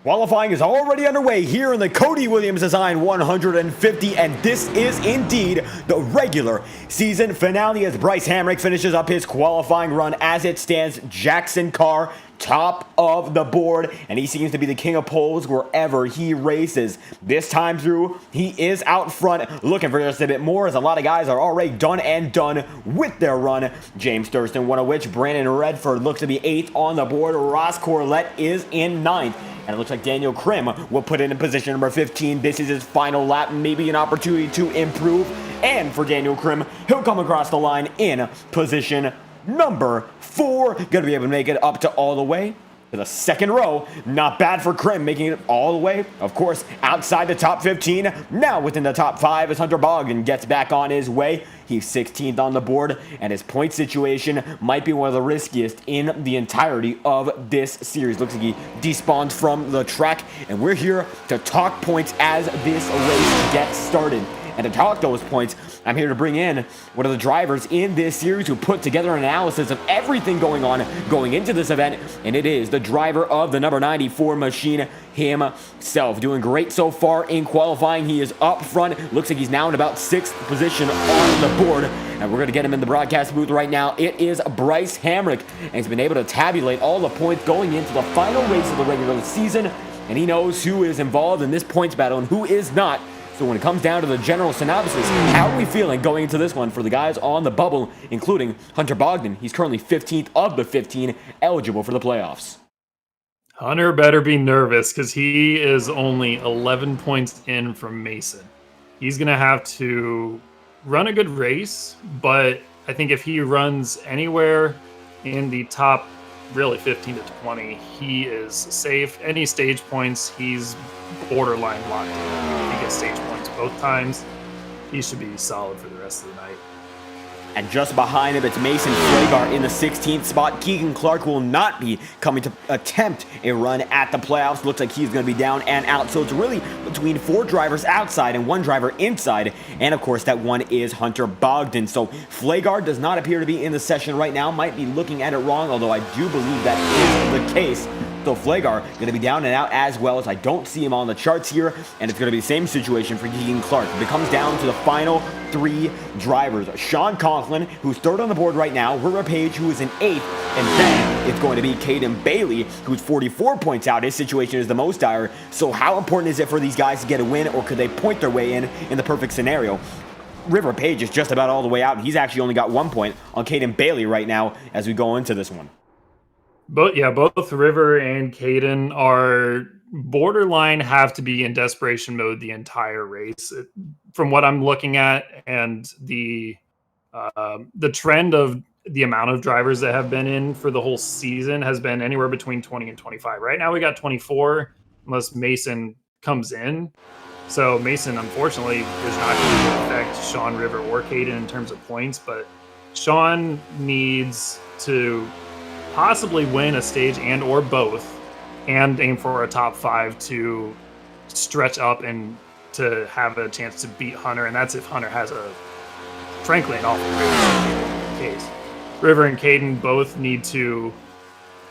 Qualifying is already underway here in the Cody Williams Design 150, and this is indeed the regular season finale as Bryce Hamrick finishes up his qualifying run. As it stands, Jackson Carr top of the board, and he seems to be the king of poles wherever he races. This time through, he is out front looking for just a bit more, as a lot of guys are already done with their run. James Thurston, one of which Brandon Redford looks to be 8th on the board. Ross Corlett is in 9th. And it looks like Daniel Krim will put it in position number 15. This is his final lap, maybe an opportunity to improve. And for Daniel Krim, he'll come across the line in position number 4. Gonna be able to make it up to all the way to the second row. Not bad for Krim, making it all the way, of course, outside the top 15. Now within the top 5 as Hunter Bogdan gets back on his way. He's 16th on the board, and his point situation might be one of the riskiest in the entirety of this series. Looks like he despawned from the track, and we're here to talk points as this race gets started. And to talk those points, I'm here to bring in one of the drivers in this series who put together an analysis of everything going on going into this event, and it is the driver of the number 94 machine himself. Doing great so far in qualifying. He is up front. Looks like he's now in about 6th position on the board, and we're going to get him in the broadcast booth right now. It is Bryce Hamrick, and he's been able to tabulate all the points going into the final race of the regular season, and he knows who is involved in this points battle and who is not. So when it comes down to the general synopsis, how are we feeling going into this one for the guys on the bubble, including Hunter Bogdan? He's currently 15th of the 15 eligible for the playoffs. Hunter better be nervous because he is only 11 points in from Mason. He's going to have to run a good race, but I think if he runs anywhere in the top really 15 to 20, he is safe. Any stage points, he's borderline locked in. If he gets stage points both times, he should be solid for the rest of the night. And just behind him, it's Mason Flagar in the 16th spot. Keegan Clark will not be coming to attempt a run at the playoffs. Looks like he's going to be down and out. So it's really between 4 drivers outside and 1 driver inside. And of course, that one is Hunter Bogdan. So Flagar does not appear to be in the session right now. Might be looking at it wrong, although I do believe that is the case. So Flagar going to be down and out as well, as I don't see him on the charts here, and it's going to be the same situation for Keegan Clark. It comes down to the final 3 drivers. Sean Conklin, who's 3rd on the board right now, River Page, who is in 8th, and then it's going to be Caden Bailey, who's 44 points out. His situation is the most dire. So how important is it for these guys to get a win, or could they point their way in the perfect scenario? River Page is just about all the way out, and he's actually only got 1 point on Caden Bailey right now as we go into this one. Both River and Caden are borderline, have to be in desperation mode the entire race. From what I'm looking at, and the trend of the amount of drivers that have been in for the whole season has been anywhere between 20 and 25. Right now we got 24, unless Mason comes in. So Mason, unfortunately, is not going to affect Sean, River, or Caden in terms of points, but Sean needs to possibly win a stage and or both, and aim for a top 5 to stretch up and to have a chance to beat Hunter. And that's if Hunter has frankly an awful race case. River and Caden both need to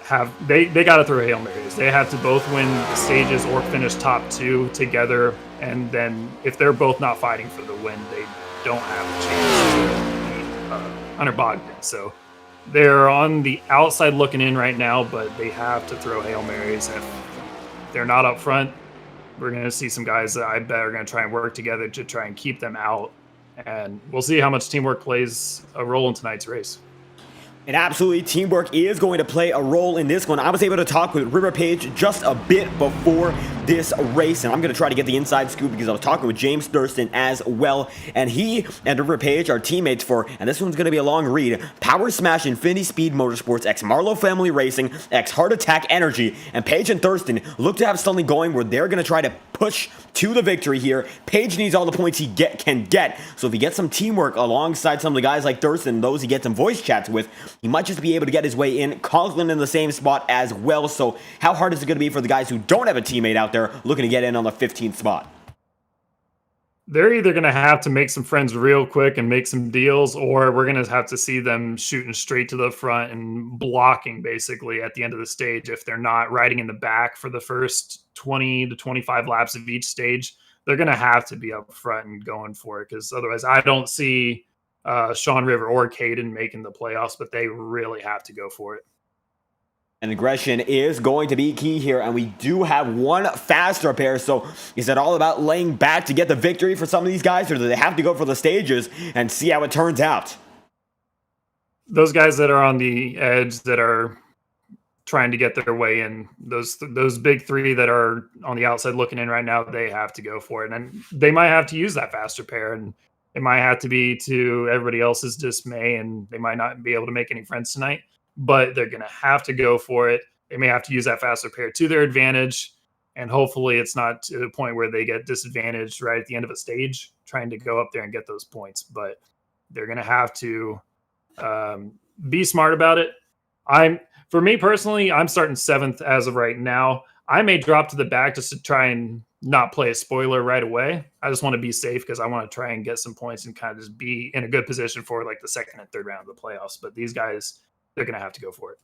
have, they got to throw Hail Marys. They have to both win the stages or finish top 2 together, and then if they're both not fighting for the win, they don't have a chance to beat Hunter Bogdan. So they're on the outside looking in right now, but they have to throw Hail Marys. If they're not up front, we're going to see some guys that I bet are going to try and work together to try and keep them out. And we'll see how much teamwork plays a role in tonight's race. And absolutely, teamwork is going to play a role in this one. I was able to talk with River Page just a bit before this race, and I'm going to try to get the inside scoop because I was talking with James Thurston as well. And he and River Page are teammates for, and this one's going to be a long read, Power Smash Infinity Speed Motorsports, ex-Marlowe Family Racing, ex-Heart Attack Energy. And Page and Thurston look to have something going where they're going to try to push to the victory here. Page needs all the points he can get. So if he gets some teamwork alongside some of the guys like Thurston, those he gets some voice chats with, he might just be able to get his way in. Conklin in the same spot as well. So how hard is it going to be for the guys who don't have a teammate out there looking to get in on the 15th spot? they're either going to have to make some friends real quick and make some deals, or we're going to have to see them shooting straight to the front and blocking basically at the end of the stage. If they're not riding in the back for the first 20 to 25 laps of each stage, they're going to have to be up front and going for it, because otherwise I don't see Sean River or Caden making the playoffs, but they really have to go for it. And aggression is going to be key here, and we do have one faster pair. So is it all about laying back to get the victory for some of these guys, or do they have to go for the stages and see how it turns out? Those guys that are on the edge, that are trying to get their way in, those big three that are on the outside looking in right now, they have to go for it. And they might have to use that faster pair, and it might have to be to everybody else's dismay, and they might not be able to make any friends tonight. But they're going to have to go for it. They may have to use that faster pair to their advantage, and hopefully it's not to the point where they get disadvantaged right at the end of a stage trying to go up there and get those points. But they're going to have to be smart about it. For me personally, I'm starting 7th as of right now. I may drop to the back just to try and not play a spoiler right away. I just want to be safe because I want to try and get some points and kind of just be in a good position for like the second and third round of the playoffs. But these guys, they're going to have to go for it.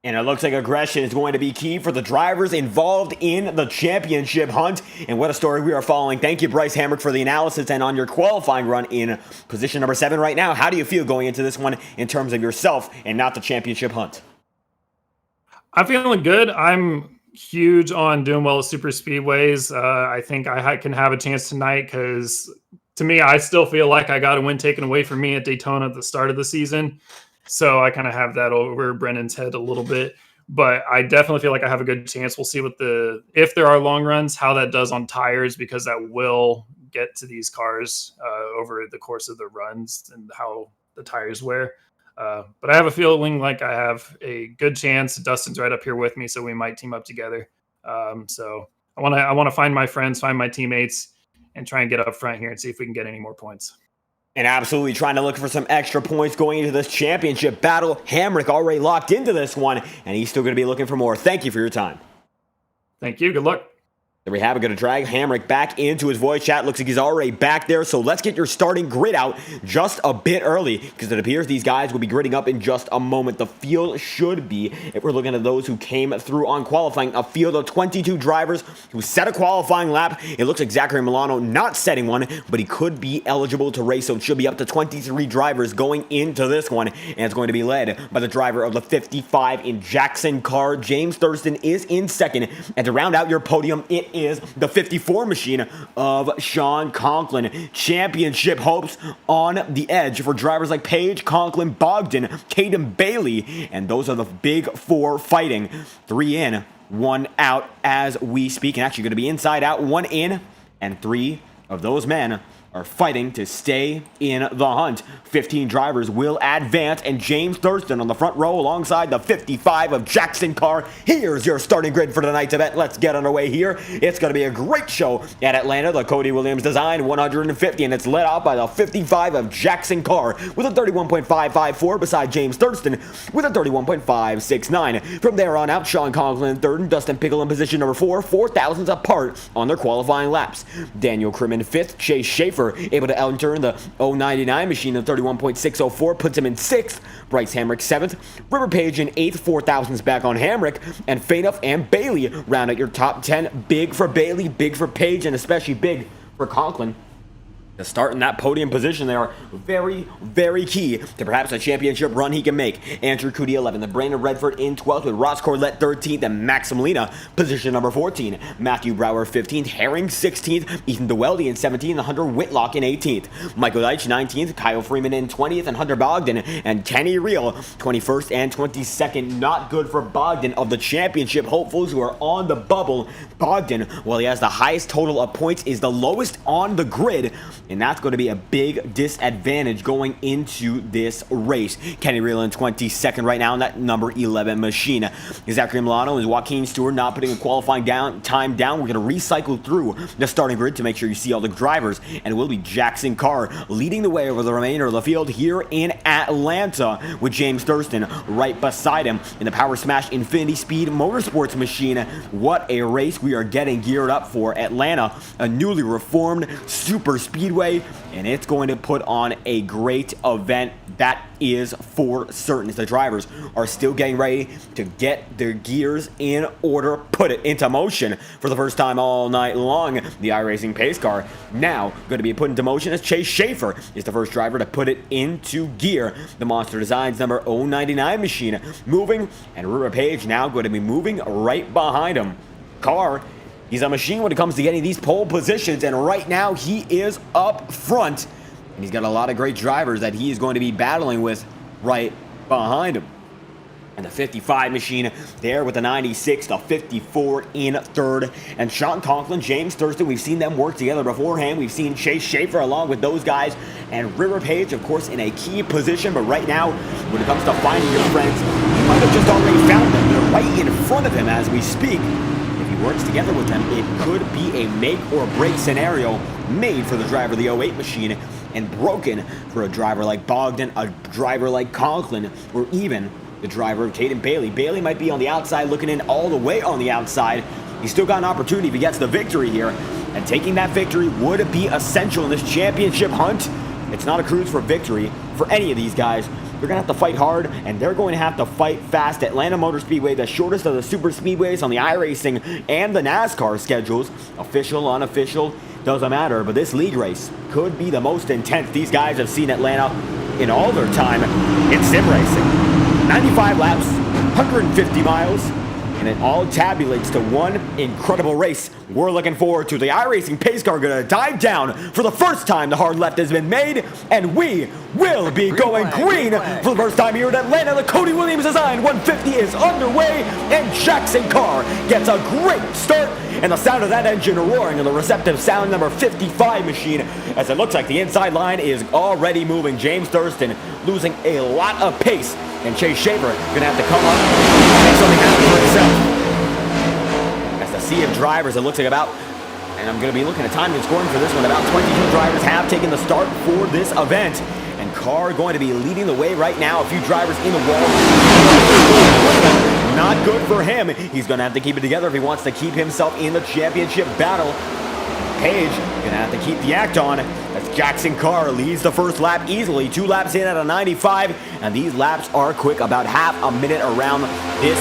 And it looks like aggression is going to be key for the drivers involved in the championship hunt. And what a story we are following. Thank you, Bryce Hamrick, for the analysis and on your qualifying run in position number 7 right now. How do you feel going into this one in terms of yourself and not the championship hunt? I'm feeling good. I'm huge on doing well at super speedways. I think I can have a chance tonight because, to me, I still feel like I got a win taken away from me at Daytona at the start of the season. So I kind of have that over Brennan's head a little bit, but I definitely feel like I have a good chance. We'll see if there are long runs, how that does on tires, because that will get to these cars over the course of the runs and how the tires wear. But I have a feeling like I have a good chance. Dustin's right up here with me, so we might team up together. So I want to find my friends, find my teammates, and try and get up front here and see if we can get any more points. And absolutely trying to look for some extra points going into this championship battle. Hamrick already locked into this one, and he's still going to be looking for more. Thank you for your time. Thank you. Good luck. There we have it. Going to drag Hamrick back into his voice chat. Looks like he's already back there. So let's get your starting grid out just a bit early, because it appears these guys will be gridding up in just a moment. The field should be, if we're looking at those who came through on qualifying, a field of 22 drivers who set a qualifying lap. It looks like Zachary Milano not setting one, but he could be eligible to race. So it should be up to 23 drivers going into this one. And it's going to be led by the driver of the 55 in Jackson Carr. James Thurston is in second. And to round out your podium, it is the 54 machine of Sean Conklin. Championship hopes on the edge for drivers like Page, Conklin, Bogdan, Caden Bailey, and those are the big 4 fighting. 3 in, 1 out as we speak, and actually going to be inside out, 1 in, and 3 of those men are fighting to stay in the hunt. 15 drivers will advance, and James Thurston on the front row alongside the 55 of Jackson Carr. Here's your starting grid for tonight's event. Let's get underway here. It's going to be a great show at Atlanta, the Cody Williams Design 150, and it's led off by the 55 of Jackson Carr with a 31.554 beside James Thurston with a 31.569. From there on out, Sean Conklin in third and Dustin Pickle in position number 4, 4,000s apart on their qualifying laps. Daniel Krim in fifth, Chase Schaefer able to enter the 099 machine of 31.604, puts him in 6th. Bryce Hamrick 7th. River Page in 8th, 4,000s back on Hamrick. And Fanuff and Bailey round out your top 10. Big for Bailey, big for Page, and especially big for Conklin. To start in that podium position, they are very, very key to perhaps a championship run he can make. Andrew Cootie 11th, Brandon Redford in 12th with Ross Corlett 13th, and Max Molina position number 14. Matthew Brower 15th, Herring 16th, Ethan DeWeldy in 17th, and Hunter Whitlock in 18th. Michael Deitch 19th, Kyle Freeman in 20th, and Hunter Bogdan and Kenny Reel 21st and 22nd. Not good for Bogdan of the championship hopefuls who are on the bubble. Bogdan, while he has the highest total of points, is the lowest on the grid. and that's going to be a big disadvantage going into this race. Kenny Reeland 22nd right now in that number 11 machine. Zachary Milano and Joaquin Stewart not putting a qualifying time down. We're going to recycle through the starting grid to make sure you see all the drivers, and it will be Jackson Carr leading the way over the remainder of the field here in Atlanta, with James Thurston right beside him in the Power Smash Infinity Speed Motorsports machine. What a race we are getting geared up for. Atlanta, a newly reformed super speedway, and it's going to put on a great event. That is for certain, as the drivers are still getting ready to get their gears in order, put it into motion for the first time all night long. The iRacing pace car now going to be put into motion as Chase Schaefer is the first driver to put it into gear. The Monster Designs number 099 machine moving, and River Page now going to be moving right behind him. Carr, he's a machine when it comes to getting these pole positions, and right now he is up front. And he's got a lot of great drivers that he is going to be battling with right behind him. And the 55 machine there with the 96, the 54 in third. And Sean Conklin, James Thurston, we've seen them work together beforehand. We've seen Chase Schaefer along with those guys. And River Page, of course, in a key position. But right now, when it comes to finding your friends, he might have just already found them. They're right in front of him as we speak. If he works together with them, it could be a make or break scenario made for the driver of the 08 machine, and broken for a driver like Bogdan, a driver like Conklin, or even the driver of Caden Bailey. Bailey might be on the outside, looking in all the way on the outside. He's still got an opportunity if he gets the victory here, and taking that victory would be essential in this championship hunt. It's not a cruise for victory for any of these guys. They're going to have to fight hard, and they're going to have to fight fast. Atlanta Motor Speedway, the shortest of the super speedways on the iRacing and the NASCAR schedules. Official, unofficial, doesn't matter, but this league race could be the most intense these guys have seen Atlanta in all their time in sim racing. 95 laps, 150 miles, and it all tabulates to one incredible race. We're looking forward to the iRacing pace car going to dive down for the first time. The hard left has been made, and we will be going green for the first time here in Atlanta. The Cody Williams Design 150 is underway, and Jackson Carr gets a great start. And the sound of that engine roaring, and the receptive sound number 55 machine, as it looks like the inside line is already moving. James Thurston losing a lot of pace, and Chase Schaefer going to have to come up and make something happen for himself. As the sea of drivers, it looks like about, and I'm going to be looking at time and scoring for this one, about 22 drivers have taken the start for this event. And Carr going to be leading the way right now. A few drivers in the wall. Not good for him. He's going to have to keep it together if he wants to keep himself in the championship battle. Page going to have to keep the act on as Jackson Carr leads the first lap easily. 2 laps in at a 95, and these laps are quick, about half a minute around this.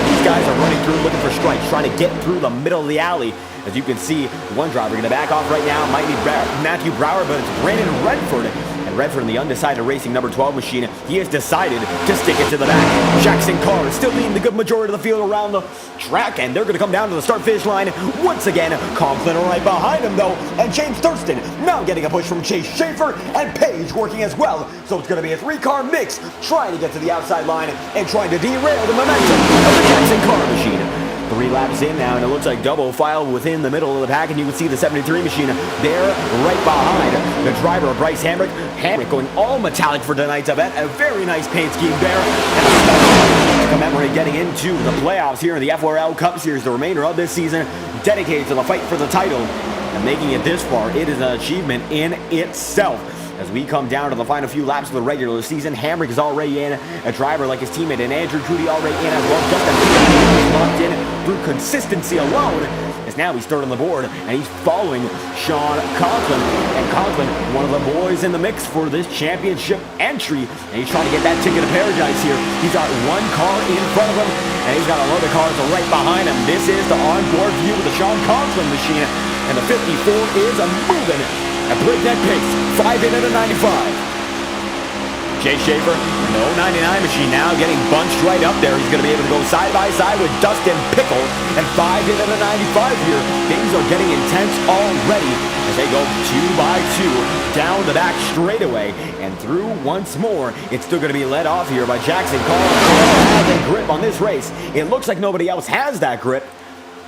These guys are running through looking for strikes, trying to get through the middle of the alley. As you can see, one driver going to back off right now. Might be Matthew Brower, but it's Brandon Redford. And Redford in the undecided racing number 12 machine, he has decided to stick it to the back. Jackson Carr is still leading the good majority of the field around the track, and they're going to come down to the start-finish line once again. Conklin right behind him, though, and James Thurston now getting a push from Chase Schaefer, and Page working as well. So it's going to be a 3-car mix, trying to get to the outside line and trying to derail the momentum of the Jackson Carr machine. 3 laps in now, and it looks like double file within the middle of the pack, and you can see the 73 machine there right behind the driver of Bryce Hamrick. Hamrick going all metallic for tonight's event. A very nice paint scheme there. And to commemorate getting into the playoffs here in the FORL Cup Series, the remainder of this season dedicated to the fight for the title. And making it this far, it is an achievement in itself. As we come down to the final few laps of the regular season, Hamrick is already in, a driver like his teammate, and Andrew Cootie already in as well. Justin locked in through consistency alone, as now he's third on the board, and he's following Sean Conklin. And Conklin, one of the boys in the mix for this championship entry, and he's trying to get that ticket of paradise here. He's got 1 car in front of him, and he's got a load of cars right behind him. This is the onboard view of the Sean Conklin machine, and the 54 is moving at breakneck pace, 5 in at a 95. Chase Schaefer, the 099 machine now getting bunched right up there. He's going to be able to go side by side with Dustin Pickle, and 5 in at a 95 here. Things are getting intense already as they go 2 by 2 down the back straightaway and through once more. It's still going to be led off here by Jackson Carr. Has a grip on this race. It looks like nobody else has that grip.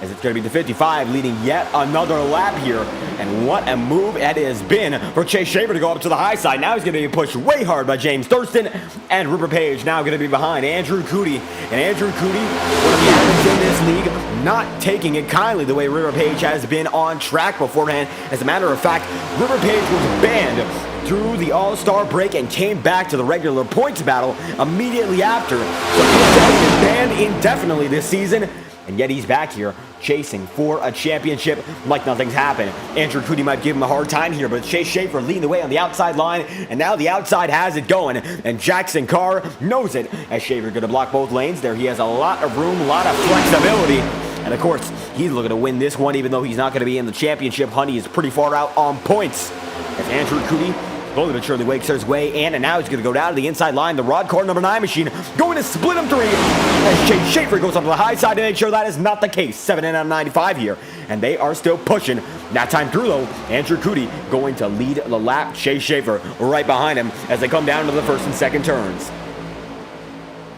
as it's going to be the 55 leading yet another lap here. And what a move it has been for Chase Schaefer to go up to the high side. Now he's going to be pushed way hard by James Thurston, and River Page now going to be behind Andrew Cody. And Andrew Cody, one of the athletes in this league, not taking it kindly the way River Page has been on track beforehand. As a matter of fact, River Page was banned through the All-Star break and came back to the regular points battle immediately after. So he's been banned indefinitely this season, and yet he's back here chasing for a championship like nothing's happened. Andrew Cody might give him a hard time here, but Chase Schaefer leading the way on the outside line, and now the outside has it going, and Jackson Carr knows it, as Schaefer going to block both lanes there. He has a lot of room, a lot of flexibility, and of course, he's looking to win this one, even though he's not going to be in the championship hunt. He is pretty far out on points, as Andrew Cody slowly but surely wakes his way in, and now he's going to go down to the inside line. The rod car number 9 machine going to split him 3 as Chase Schaefer goes up to the high side to make sure that is not the case. 7 out of 95 here, and they are still pushing. That time through, though, Andrew Cody going to lead the lap. Chase Schaefer right behind him as they come down to the first and second turns.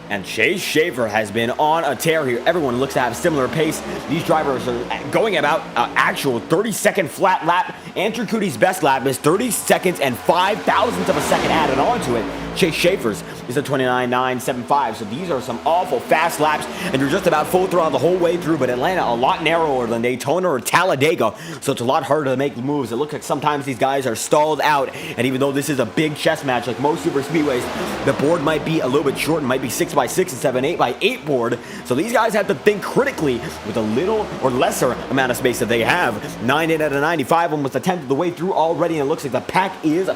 And Chase Schaefer has been on a tear here. Everyone looks to have a similar pace. These drivers are going about actual 30-second flat lap. Andrew Cody's best lap is 30 seconds and 5,000ths of a second added onto it. Chase Schaefer's is a 29.975. So these are some awful fast laps, and you're just about full throttle the whole way through. But Atlanta a lot narrower than Daytona or Talladega, so it's a lot harder to make moves. It looks like sometimes these guys are stalled out, and even though this is a big chess match like most super speedways, the board might be a little bit short and might be 6x6 and 7/8x8 board. So these guys have to think critically with a little or lesser amount of space that they have. 9 out of 95, almost a tenth of the way through already, and it looks like the pack is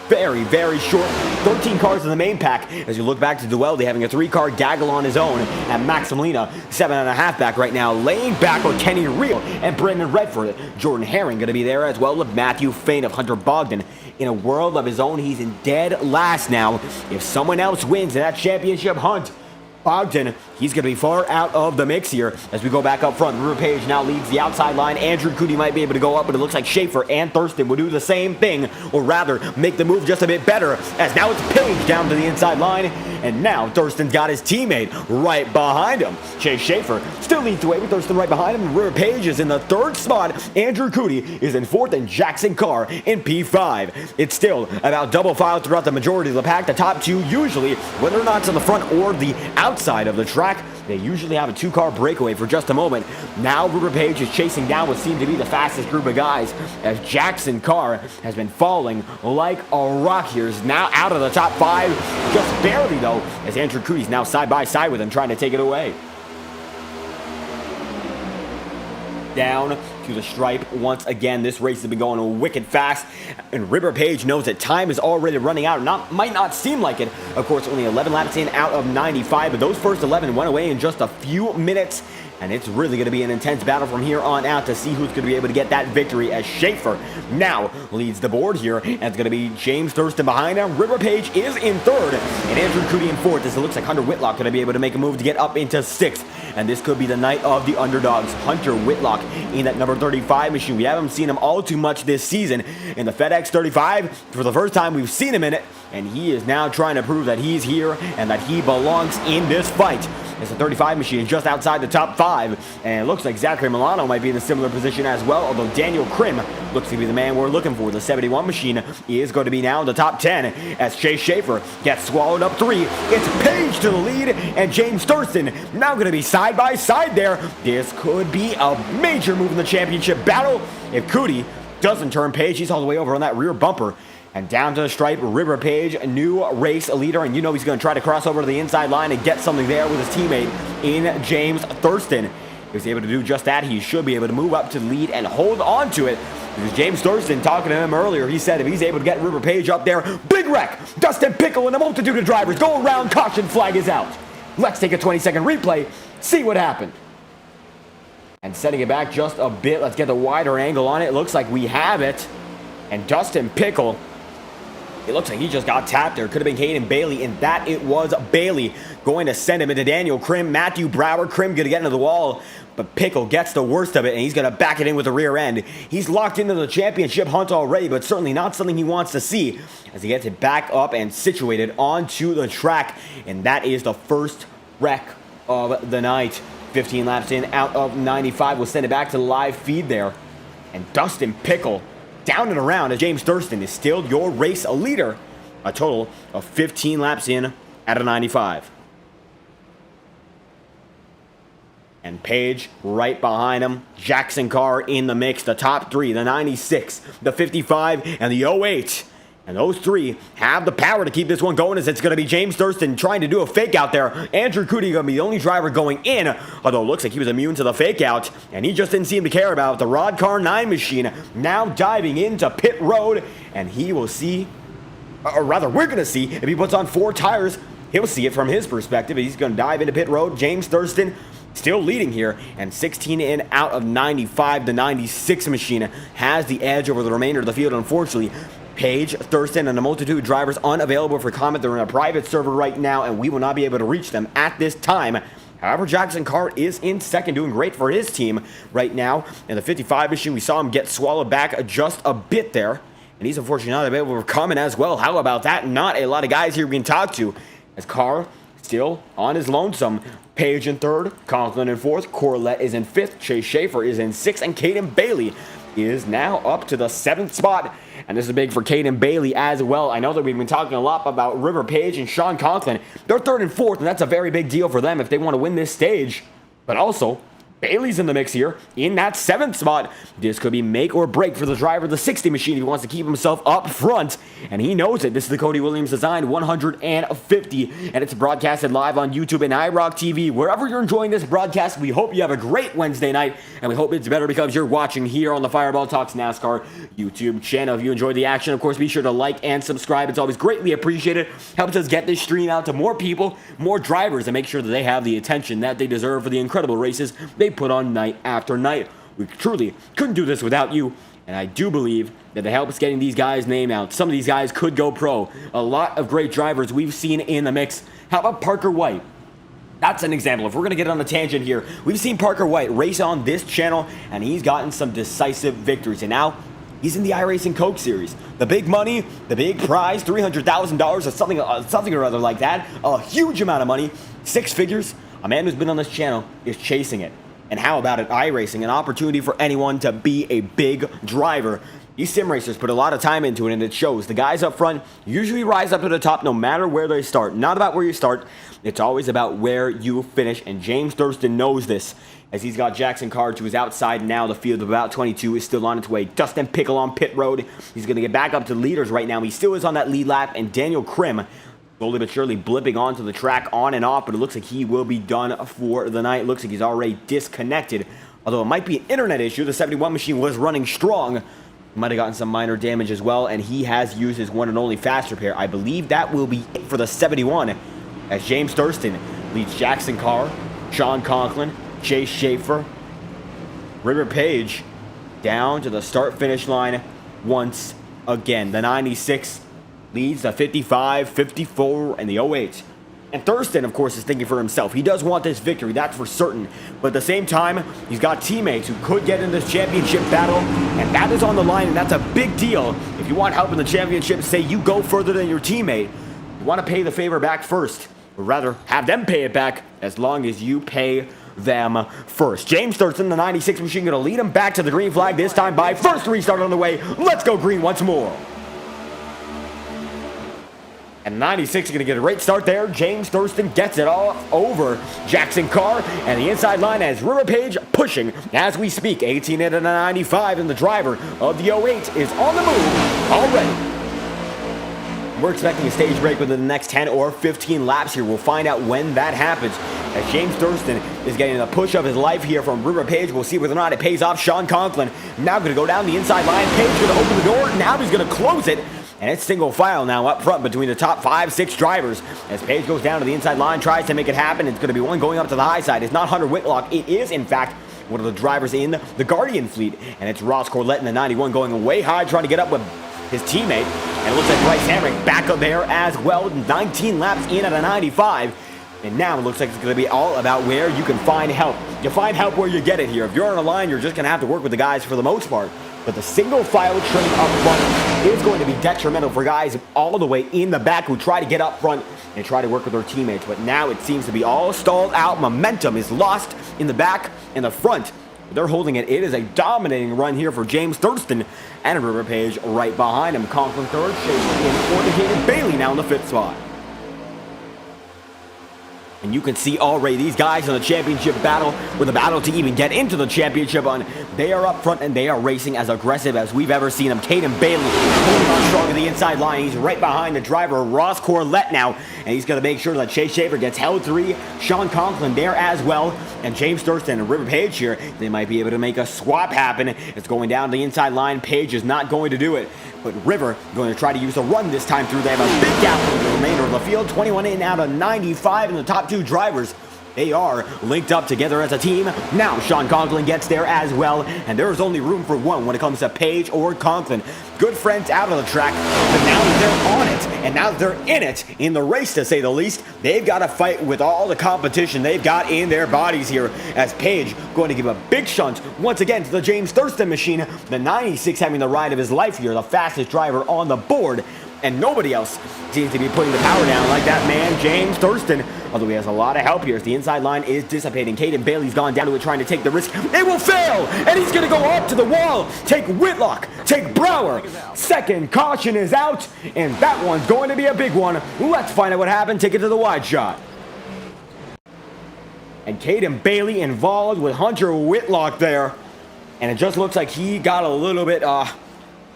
very, very short. 13 cars in the main pack. As you look back to Dueldi having a 3-car gaggle on his own, and Max Molina 7.5 back right now, laying back with Kenny Reel and Brandon Redford. Jordan Herring going to be there as well with Matthew Fain of Hunter Bogdan. In a world of his own, he's in dead last now. If someone else wins in that championship hunt, Ogden, he's going to be far out of the mix here as we go back up front. River Page now leads the outside line. Andrew Cody might be able to go up, but it looks like Schaefer and Thurston will do the same thing, or rather make the move just a bit better, as now it's Page down to the inside line, and now Thurston's got his teammate right behind him. Chase Schaefer still leads the way with Thurston right behind him. River Page is in the 3rd spot. Andrew Cody is in 4th, and Jackson Carr in P5. It's still about double file throughout the majority of the pack. The top 2 usually, whether or not it's on the front or the outside of the track, they usually have a 2-car breakaway for just a moment. Now River Page is chasing down what seemed to be the fastest group of guys, as Jackson Carr has been falling like a rock here. Is now out of the top 5, just barely though, as Andrew Cody's now side by side with him trying to take it away. Down to the stripe once again. This race has been going wicked fast, and River Page knows that time is already running out. Might not seem like it. Of course, only 11 laps in out of 95, but those first 11 went away in just a few minutes, and it's really going to be an intense battle from here on out to see who's going to be able to get that victory, as Schaefer now leads the board here, and it's going to be James Thurston behind him. River Page is in 3rd, and Andrew Cody in 4th, as it looks like Hunter Whitlock going to be able to make a move to get up into 6th. And this could be the night of the underdogs. Hunter Whitlock in that number 35 machine. We haven't seen him all too much this season. In the FedEx 35, for the first time we've seen him in it, and he is now trying to prove that he's here and that he belongs in this fight. It's a 35 machine just outside the top 5, and it looks like Zachary Milano might be in a similar position as well, although Daniel Krim looks to be the man we're looking for. The 71 machine is going to be now in the top 10 as Chase Schaefer gets swallowed up 3. It's Page to the lead, and James Thurston now going to be side by side there. This could be a major move in the championship battle if Cody doesn't turn Page. He's all the way over on that rear bumper. And down to the stripe, River Page, a new race leader, and you know he's going to try to cross over to the inside line and get something there with his teammate in James Thurston. If he's able to do just that, he should be able to move up to the lead and hold on to it. Because James Thurston, talking to him earlier, he said if he's able to get River Page up there, big wreck! Dustin Pickle and a multitude of drivers go around, caution flag is out. Let's take a 20-second replay, see what happened. And setting it back just a bit, let's get the wider angle on it. It looks like we have it. And Dustin Pickle, it looks like he just got tapped there. Could have been Caden Bailey, and that it was Bailey going to send him into Daniel Krim. Matthew Brower, Krim going to get into the wall, but Pickle gets the worst of it, and he's going to back it in with the rear end. He's locked into the championship hunt already, but certainly not something he wants to see as he gets it back up and situated onto the track, and that is the first wreck of the night. 15 laps in, out of 95. We'll send it back to the live feed there. And Dustin Pickle down and around as James Thurston is still your race leader. A total of 15 laps in out of 95. And Page right behind him. Jackson Carr in the mix. The top three, the 96, the 55, and the 08. And those three have the power to keep this one going, as it's going to be James Thurston trying to do a fake out there. Andrew Cootie going to be the only driver going in, although it looks like he was immune to the fake out, and he just didn't seem to care about the Rod Car 9 machine now diving into pit road, and he will see, or rather we're going to see, if he puts on 4 tires, he'll see it from his perspective. He's going to dive into pit road. James Thurston still leading here, and 16 in out of 95. The 96 machine has the edge over the remainder of the field, unfortunately. Page, Thurston, and a multitude of drivers unavailable for comment. They're in a private server right now, and we will not be able to reach them at this time. However, Jackson Carr is in second, doing great for his team right now. In the 55 machine, we saw him get swallowed back just a bit there, and he's unfortunately not available for comment as well. How about that? Not a lot of guys here we can talk to, as Carr still on his lonesome. Page in third, Conklin in fourth, Corlett is in fifth, Chase Schaefer is in sixth, and Caden Bailey is now up to the 7th spot. And this is big for Caden Bailey as well. I know that we've been talking a lot about River Page and Sean Conklin. They're third and fourth, and that's a very big deal for them if they want to win this stage. But also, Bailey's in the mix here in that 7th spot. This could be make or break for the driver of the 60 machine. He wants to keep himself up front, and he knows it. This is the Cody Williams Design 150, and it's broadcasted live on YouTube and iRock TV. Wherever you're enjoying this broadcast, we hope you have a great Wednesday night, and we hope it's better because you're watching here on the Fireball Talks NASCAR YouTube channel. If you enjoy the action, of course, be sure to like and subscribe. It's always greatly appreciated. Helps us get this stream out to more people, more drivers, and make sure that they have the attention that they deserve for the incredible races they put on night after night. We truly couldn't do this without you, and I do believe that it helps getting these guys' name out. Some of these guys could go pro. A lot of great drivers we've seen in the mix. How about Parker White? That's an example. If we're going to get on a tangent here, we've seen Parker White race on this channel, and he's gotten some decisive victories, and now he's in the iRacing Coke Series. The big money, the big prize, $300,000 or something or other like that. A huge amount of money, 6 figures. A man who's been on this channel is chasing it. And how about it, iRacing, an opportunity for anyone to be a big driver. These sim racers put a lot of time into it, and it shows. The guys up front usually rise up to the top no matter where they start. Not about where you start, it's always about where you finish, and James Thurston knows this, as he's got Jackson Carr to his outside now. The field of about 22 is still on its way. Dustin Pickle on pit road. He's going to get back up to the leaders right now. He still is on that lead lap, and Daniel Krim slowly but surely blipping onto the track on and off, but it looks like he will be done for the night. It looks like he's already disconnected, although it might be an internet issue. The 71 machine was running strong. Might have gotten some minor damage as well, and he has used his one and only fast repair. I believe that will be it for the 71, as James Thurston leads Jackson Carr, Sean Conklin, Chase Schaefer, River Page down to the start-finish line once again. The 96 leads the 55, 54, and the 08. And Thurston, of course, is thinking for himself. He does want this victory, that's for certain. But at the same time, he's got teammates who could get in this championship battle, and that is on the line, and that's a big deal. If you want help in the championship, say you go further than your teammate, you want to pay the favor back first, or rather, have them pay it back as long as you pay them first. James Thurston, the 96 machine, going to lead him back to the green flag, this time by first restart on the way. Let's go green once more. And 96 is going to get a great start there. James Thurston gets it all over Jackson Carr and the inside line as River Page pushing as we speak. 18 into 95, and the driver of the 08 is on the move already. We're expecting a stage break within the next 10 or 15 laps here. We'll find out when that happens, as James Thurston is getting the push of his life here from River Page. We'll see whether or not it pays off. Sean Conklin now going to go down the inside line. Page going to open the door. Now he's going to close it. And it's single file now up front between the top 5-6 drivers. As Page goes down to the inside line, tries to make it happen. It's going to be one going up to the high side. It's not Hunter Whitlock. It is, in fact, one of the drivers in the Guardian fleet. And it's Ross Corlett in the 91 going way high, trying to get up with his teammate. And it looks like Bryce Hamrick back up there as well. 19 laps in at a 95. And now it looks like it's going to be all about where you can find help. You find help where you get it here. If you're on a line, you're just going to have to work with the guys for the most part. But the single file train up front is going to be detrimental for guys all the way in the back who try to get up front and try to work with their teammates. But now it seems to be all stalled out. Momentum is lost in the back and the front. They're holding it. It is a dominating run here for James Thurston and River Page right behind him. Conklin third, Schaefer in fourth, and Bailey now in the fifth spot. And you can see already these guys in the championship battle, with the battle to even get into the championship on, they are up front and they are racing as aggressive as we've ever seen them. Caden Bailey holding on strong to the inside line. He's right behind the driver, Ross Corlett now, and he's going to make sure that Chase Schaefer gets held 3. Sean Conklin there as well, and James Thurston and River Page here, they might be able to make a swap happen. It's going down the inside line. Page is not going to do it, but River going to try to use a run this time through. They have a big gap in the remainder of the field, 21 in out of 95, and the top 2 drivers, they are linked up together as a team. Now Sean Conklin gets there as well, and there's only room for one when it comes to Page or Conklin. Good friends out of the track, but now that they're on it, and now that they're in it, in the race to say the least, they've got to fight with all the competition they've got in their bodies here, as Page going to give a big shunt once again to the James Thurston machine, the 96 having the ride of his life here, the fastest driver on the board. And nobody else seems to be putting the power down like that man, James Thurston. Although he has a lot of help here as the inside line is dissipating. Caden Bailey's gone down to it trying to take the risk. It will fail! And he's going to go up to the wall. Take Whitlock. Take Brower. Second caution is out. And that one's going to be a big one. Let's find out what happened. Take it to the wide shot. And Caden Bailey involved with Hunter Whitlock there. And it just looks like he got a little bit,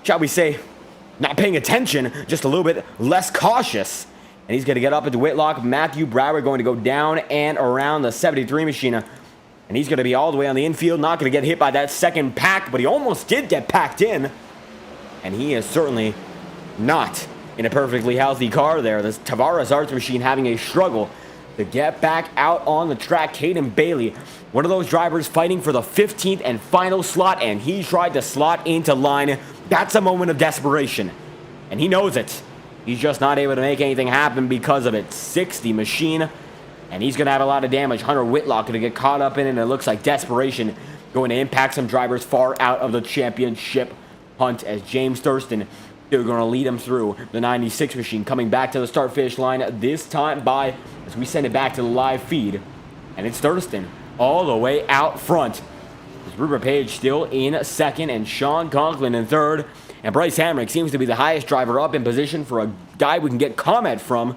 shall we say, not paying attention, just a little bit less cautious. And he's going to get up into Whitlock. Matthew Brower going to go down and around the 73 machine. And he's going to be all the way on the infield. Not going to get hit by that second pack, but he almost did get packed in. And he is certainly not in a perfectly healthy car there. This Tavares Arts machine having a struggle to get back out on the track. Caden Bailey, one of those drivers fighting for the 15th and final slot, and he tried to slot into line. That's a moment of desperation, and he knows it. He's just not able to make anything happen because of it. 60 machine, and he's going to have a lot of damage. Hunter Whitlock going to get caught up in it, and it looks like desperation going to impact some drivers far out of the championship hunt, as James Thurston, they're going to lead him through the 96 machine, coming back to the start-finish line this time by, as we send it back to the live feed, and it's Thurston all the way out front. River Page still in second, and Sean Conklin in third. And Bryce Hamrick seems to be the highest driver up in position for a guy we can get comment from,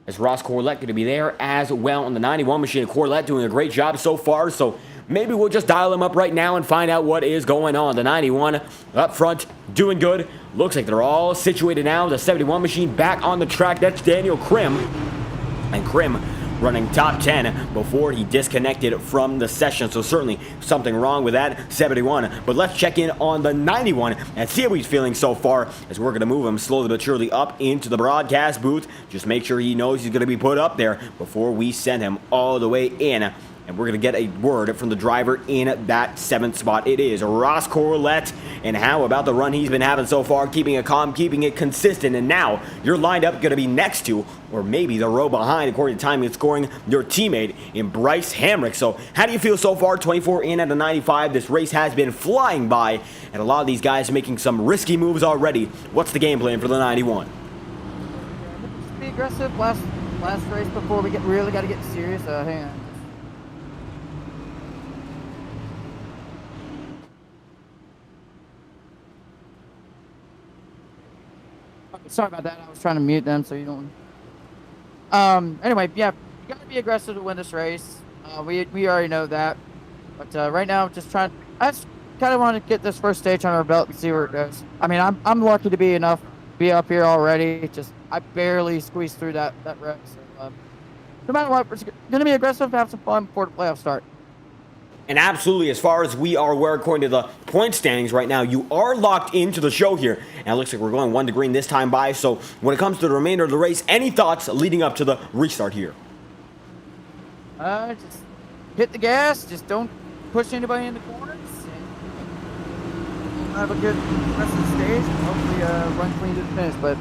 as Ross Corlett going to be there as well on the 91 machine. Corlett doing a great job so far, so maybe we'll just dial him up right now and find out what is going on. The 91 up front doing good. Looks like they're all situated now. The 71 machine back on the track. That's Daniel Krim. And Krim running top 10 before he disconnected from the session. So certainly something wrong with that 71. But let's check in on the 91 and see how he's feeling so far, as we're going to move him slowly but surely up into the broadcast booth. Just make sure he knows he's going to be put up there before we send him all the way in. And we're going to get a word from the driver in that 7th spot. It is Ross Corlett. And how about the run he's been having so far, keeping it calm, keeping it consistent. And now you're lined up going to be next to, or maybe the row behind, according to time and scoring, your teammate in Bryce Hamrick. So how do you feel so far? 24 in at a 95. This race has been flying by, and a lot of these guys making some risky moves already. What's the game plan for the 91? Just be aggressive. Last race before we really got to get serious. Hang on. Sorry about that. I was trying to mute them so you don't. Anyway, yeah, you got to be aggressive to win this race. We already know that. But right now, just trying. I just kind of want to get this first stage on our belt and see where it goes. I mean, I'm lucky to be up here already. Just I barely squeezed through that race. So, no matter what, we're going to be aggressive, have some fun before the playoffs start. And absolutely, as far as we are aware, according to the point standings right now, you are locked into the show here. And it looks like we're going 1 to green this time by. So when it comes to the remainder of the race, any thoughts leading up to the restart here? Just hit the gas. Just don't push anybody in the corners. We'll have a good rest of the stage. And hopefully run clean to the finish. But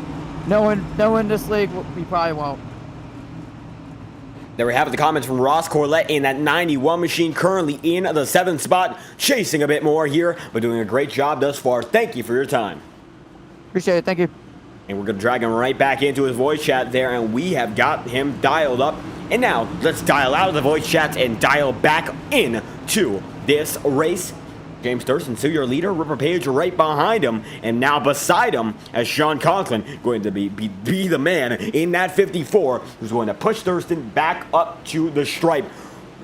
knowing this league, we probably won't. There we have it, the comments from Ross Corlett in that 91 machine, currently in the 7th spot, chasing a bit more here, but doing a great job thus far. Thank you for your time. Appreciate it. Thank you. And we're going to drag him right back into his voice chat there, and we have got him dialed up. And now, let's dial out of the voice chats and dial back in to this race. James Thurston, still your leader. Ripper Page right behind him, and now beside him as Sean Conklin going to be the man in that 54, who's going to push Thurston back up to the stripe.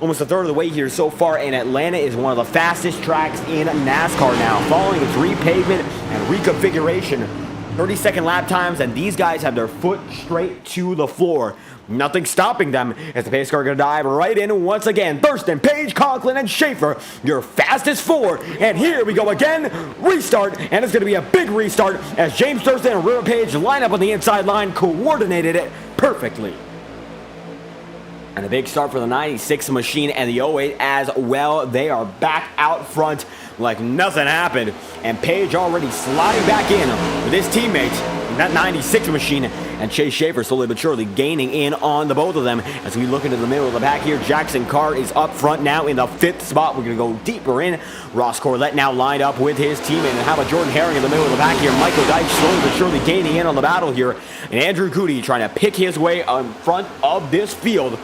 Almost a third of the way here so far, and Atlanta is one of the fastest tracks in NASCAR now, following its repavement and reconfiguration. 30-second lap times, and these guys have their foot straight to the floor. Nothing stopping them as the pace car going to dive right in once again. Thurston, Page, Conklin, and Schaefer, your fastest four. And here we go again. Restart, and it's going to be a big restart as James Thurston and River Page line up on the inside line, coordinated it perfectly. And a big start for the 96 machine and the 08 as well. They are back out front like nothing happened. And Page already sliding back in with his teammates in that 96 machine. And Chase Schaefer slowly but surely gaining in on the both of them. As we look into the middle of the pack here, Jackson Carr is up front now in the 5th spot. We're going to go deeper in. Ross Corlett now lined up with his teammate. And how about Jordan Herring in the middle of the pack here? Michael Dyke slowly but surely gaining in on the battle here. And Andrew Cody trying to pick his way in front of this field.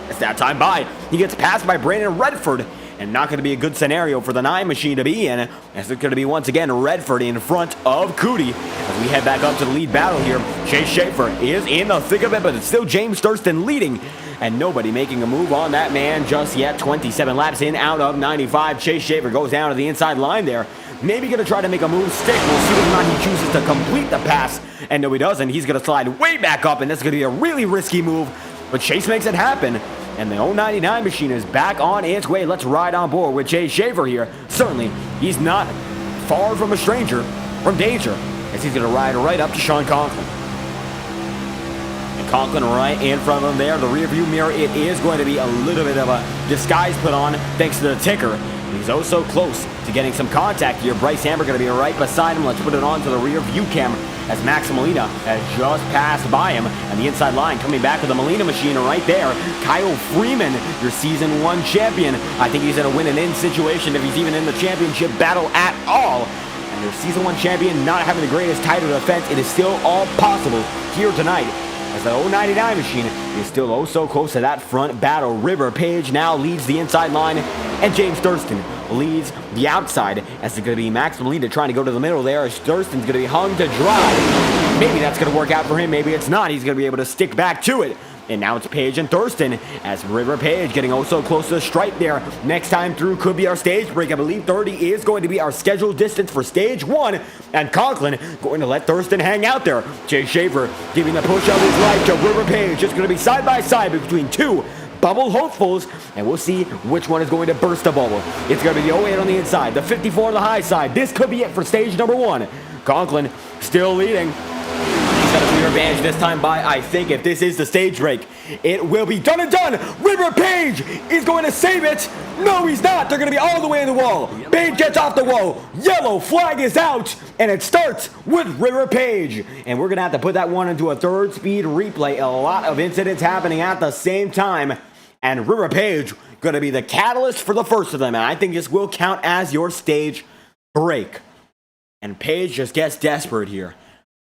It's that time by. He gets passed by Brandon Redford, and not going to be a good scenario for the 9 machine to be in, as it's going to be once again Redford in front of Cody. As we head back up to the lead battle here, Chase Schaefer is in the thick of it, but it's still James Thurston leading, and nobody making a move on that man just yet. 27 laps in out of 95. Chase Schaefer goes down to the inside line there. Maybe going to try to make a move stick. We'll see whether or not he chooses to complete the pass, and no he doesn't. He's going to slide way back up, and that's going to be a really risky move. But Chase makes it happen, and the 099 machine is back on its way. Let's ride on board with Chase Schaefer here. Certainly, he's not far from a stranger from danger, as he's going to ride right up to Sean Conklin. And Conklin right in front of him there. The rear view mirror, it is going to be a little bit of a disguise put on thanks to the ticker. He's oh so close to getting some contact here. Bryce Hammer going to be right beside him. Let's put it on to the rear view camera as Max Molina has just passed by him. And the inside line coming back with the Molina machine right there. Kyle Freeman, your Season 1 champion. I think he's in a win-and-in situation if he's even in the championship battle at all. And their Season 1 champion not having the greatest title defense, it is still all possible here tonight, as the 099 machine is still oh so close to that front battle. River Page now leads the inside line, and James Thurston leads the outside, as it's going to be Max Molina trying to go to the middle there, as Thurston's going to be hung to dry. Maybe that's going to work out for him, maybe it's not. He's going to be able to stick back to it. And now it's Page and Thurston, as River Page getting oh so close to the stripe there. Next time through could be our stage break. I believe 30 is going to be our scheduled distance for stage 1. And Conklin going to let Thurston hang out there. Chase Schaefer giving the push of his life to River Page. Just going to be side by side between two bubble hopefuls, and we'll see which one is going to burst the bubble. It's going to be the 08 on the inside, the 54 on the high side. This could be it for stage number 1. Conklin still leading. He's got a clear advantage this time by, I think, if this is the stage break, it will be done and done. River Page is going to save it. No, he's not. They're going to be all the way in the wall. Page gets off the wall. Yellow flag is out, and it starts with River Page. And we're going to have to put that one into a third speed replay. A lot of incidents happening at the same time, and River Page going to be the catalyst for the first of them. And I think this will count as your stage break. And Page just gets desperate here.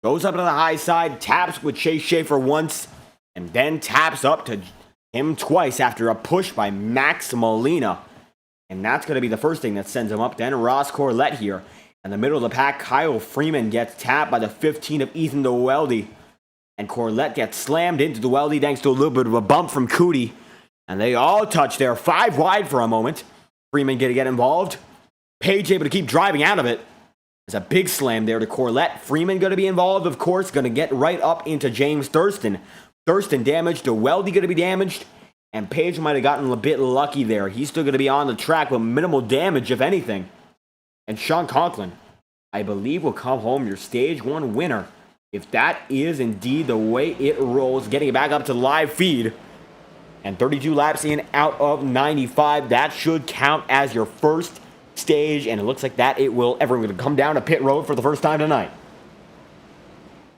Goes up to the high side, taps with Chase Schaefer once, and then taps up to him twice after a push by Max Molina. And that's going to be the first thing that sends him up. Then Ross Corlett here. In the middle of the pack, Kyle Freeman gets tapped by the 15 of Ethan Deweldy. And Corlett gets slammed into Deweldy thanks to a little bit of a bump from Cody. And they all touch there, 5 wide for a moment. Freeman going to get involved. Page able to keep driving out of it. There's a big slam there to Corlett. Freeman going to be involved, of course. Going to get right up into James Thurston. Thurston damaged. Deweldy going to be damaged. And Page might have gotten a bit lucky there. He's still going to be on the track with minimal damage, if anything. And Sean Conklin, I believe, will come home your stage 1 winner. If that is indeed the way it rolls. Getting it back up to the live feed. And 32 laps in out of 95. That should count as your first stage, and it looks like that it will. Everyone going to come down to pit road for the first time tonight.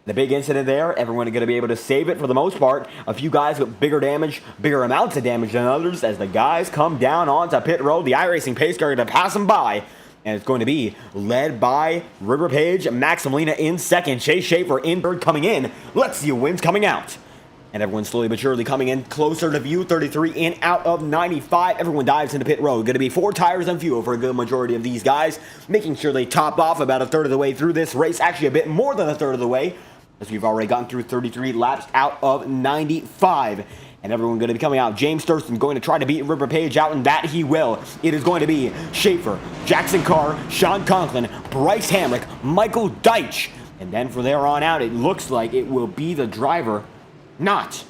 The big incident there, everyone going to be able to save it for the most part. A few guys with bigger damage, bigger amounts of damage than others as the guys come down onto pit road. The iRacing pace car going to pass them by. And it's going to be led by River Page, Max Molina in second, Chase Schaefer in third coming in. Let's see who wins coming out. And everyone slowly but surely coming in closer to view. 33 in out of 95. Everyone dives into pit road. Going to be 4 tires and fuel for a good majority of these guys. Making sure they top off about a third of the way through this race. Actually a bit more than a third of the way, as we've already gotten through 33 laps out of 95. And everyone going to be coming out. James Thurston going to try to beat River Page out, and that he will. It is going to be Schaefer, Jackson Carr, Sean Conklin, Bryce Hamrick, Michael Deitch. And then from there on out, it looks like it will be the driver, not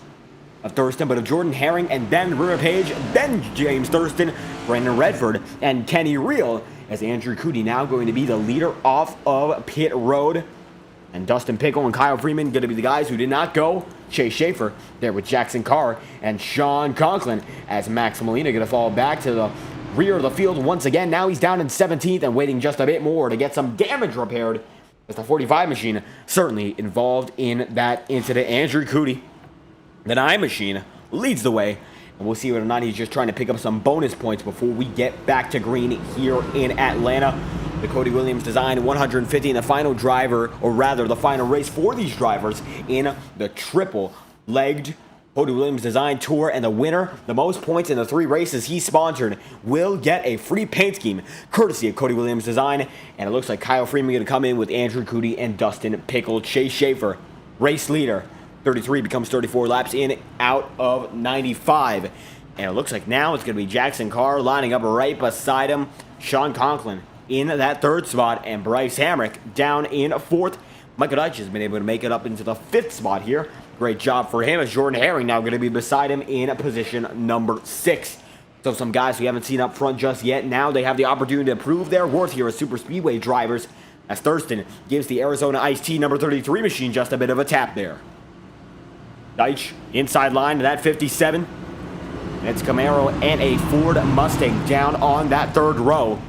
of Thurston, but of Jordan Herring, and then River Page, then James Thurston, Brandon Redford, and Kenny Reel, as Andrew Cootie now going to be the leader off of pit road. And Dustin Pickle and Kyle Freeman going to be the guys who did not go. Chase Schaefer there with Jackson Carr and Sean Conklin, as Max Molina going to fall back to the rear of the field once again. Now he's down in 17th and waiting just a bit more to get some damage repaired, as the 45 machine certainly involved in that incident. Andrew Cootie, the 9 machine, leads the way. And we'll see whether or not he's just trying to pick up some bonus points before we get back to green here in Atlanta. The Cody Williams Design 150 in the final driver, or rather the final race for these drivers in the triple-legged Cody Williams Design Tour. And the winner, the most points in the 3 races he sponsored, will get a free paint scheme courtesy of Cody Williams Design. And it looks like Kyle Freeman going to come in with Andrew Cootie and Dustin Pickle. Chase Schaefer, race leader. 33 becomes 34 laps in out of 95. And it looks like now it's going to be Jackson Carr lining up right beside him. Sean Conklin in that 3rd spot, and Bryce Hamrick down in 4th. Michael Deitch has been able to make it up into the 5th spot here. Great job for him, as Jordan Herring now going to be beside him in position number 6. So some guys we haven't seen up front just yet, now they have the opportunity to prove their worth here as super speedway drivers, as Thurston gives the Arizona Ice-T number 33 machine just a bit of a tap there. Deitch inside line to that 57. It's Camaro and a Ford Mustang down on that 3rd row.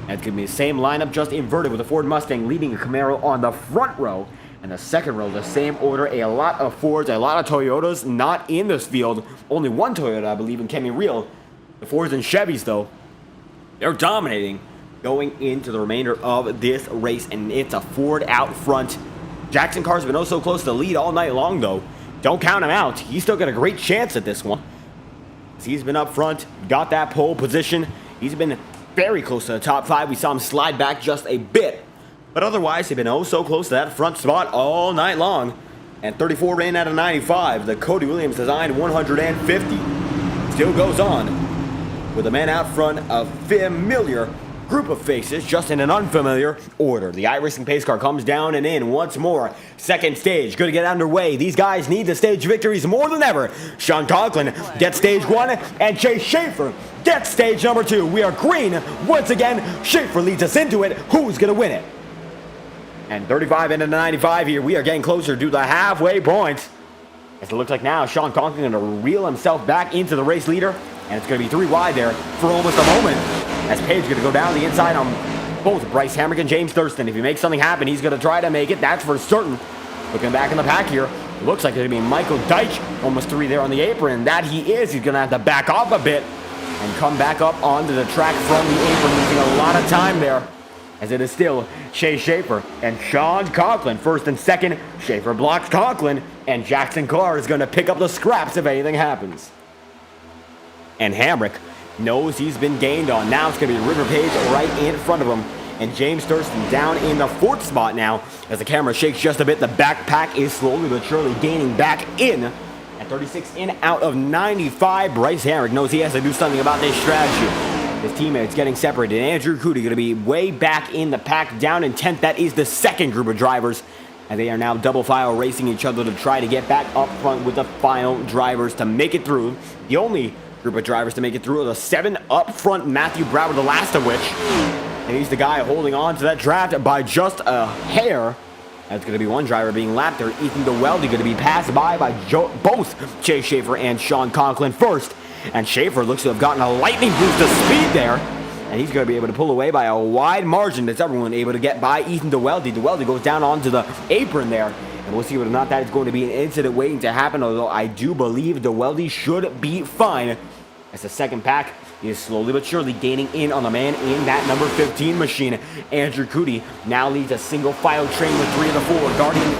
And it's going to be the same lineup, just inverted, with a Ford Mustang leading a Camaro on the front row. And the 2nd row, the same order. A lot of Fords, a lot of Toyotas not in this field. Only 1 Toyota, I believe, in Kenny Reel. The Fords and Chevys, though, they're dominating going into the remainder of this race. And it's a Ford out front. Jackson Carr's been oh so close to the lead all night long, though. Don't count him out. He's still got a great chance at this one. He's been up front, got that pole position. He's been very close to the top 5. We saw him slide back just a bit. But otherwise, he's been oh so close to that front spot all night long. And 34 in out of 95. The Cody Williams Design 150 still goes on, with a man out front, a familiar group of faces, just in an unfamiliar order. The iRacing pace car comes down and in once more. 2nd stage, going to get underway. These guys need the stage victories more than ever. Sean Conklin gets stage 1, and Chase Schaefer gets stage number 2. We are green once again. Schaefer leads us into it. Who's going to win it? And 35 into 95 here. We are getting closer to the halfway point. As it looks like now, Sean Conklin going to reel himself back into the race leader. And it's going to be 3 wide there for almost a moment, as Page going to go down the inside on both Bryce Hamrick and James Thurston. If he makes something happen, he's going to try to make it. That's for certain. Looking back in the pack here, it looks like it's going to be Michael Deitch. Almost 3 there on the apron. That he is. He's going to have to back off a bit and come back up onto the track from the apron, losing a lot of time there, as it is still Chase Schaefer and Sean Conklin. 1st and 2nd. Schaefer blocks Conklin, and Jackson Carr is going to pick up the scraps if anything happens. And Hamrick knows he's been gained on. Now it's going to be River Page right in front of him. And James Thurston down in the 4th spot now. As the camera shakes just a bit, the backpack is slowly but surely gaining back in. At 36 in out of 95, Bryce Hamrick knows he has to do something about this strategy. His teammates getting separated. Andrew Cootie going to be way back in the pack, down in 10th. That is the 2nd group of drivers. And they are now double file racing each other to try to get back up front with the final drivers to make it through. The only group of drivers to make it through are the 7 up front, Matthew Brower, the last of which. And he's the guy holding on to that draft by just a hair. That's going to be 1 driver being lapped there. Ethan DeWeldy going to be passed by both Chase Schaefer and Sean Conklin first. And Schaefer looks to have gotten a lightning boost of speed there. And he's going to be able to pull away by a wide margin. That's everyone able to get by Ethan DeWeldy. DeWeldy goes down onto the apron there. And we'll see whether or not that is going to be an incident waiting to happen, although I do believe the Weldy should be fine. As the second pack is slowly but surely gaining in on the man in that number 15 machine. Andrew Cody now leads a single file train with 3 of the 4 Guardian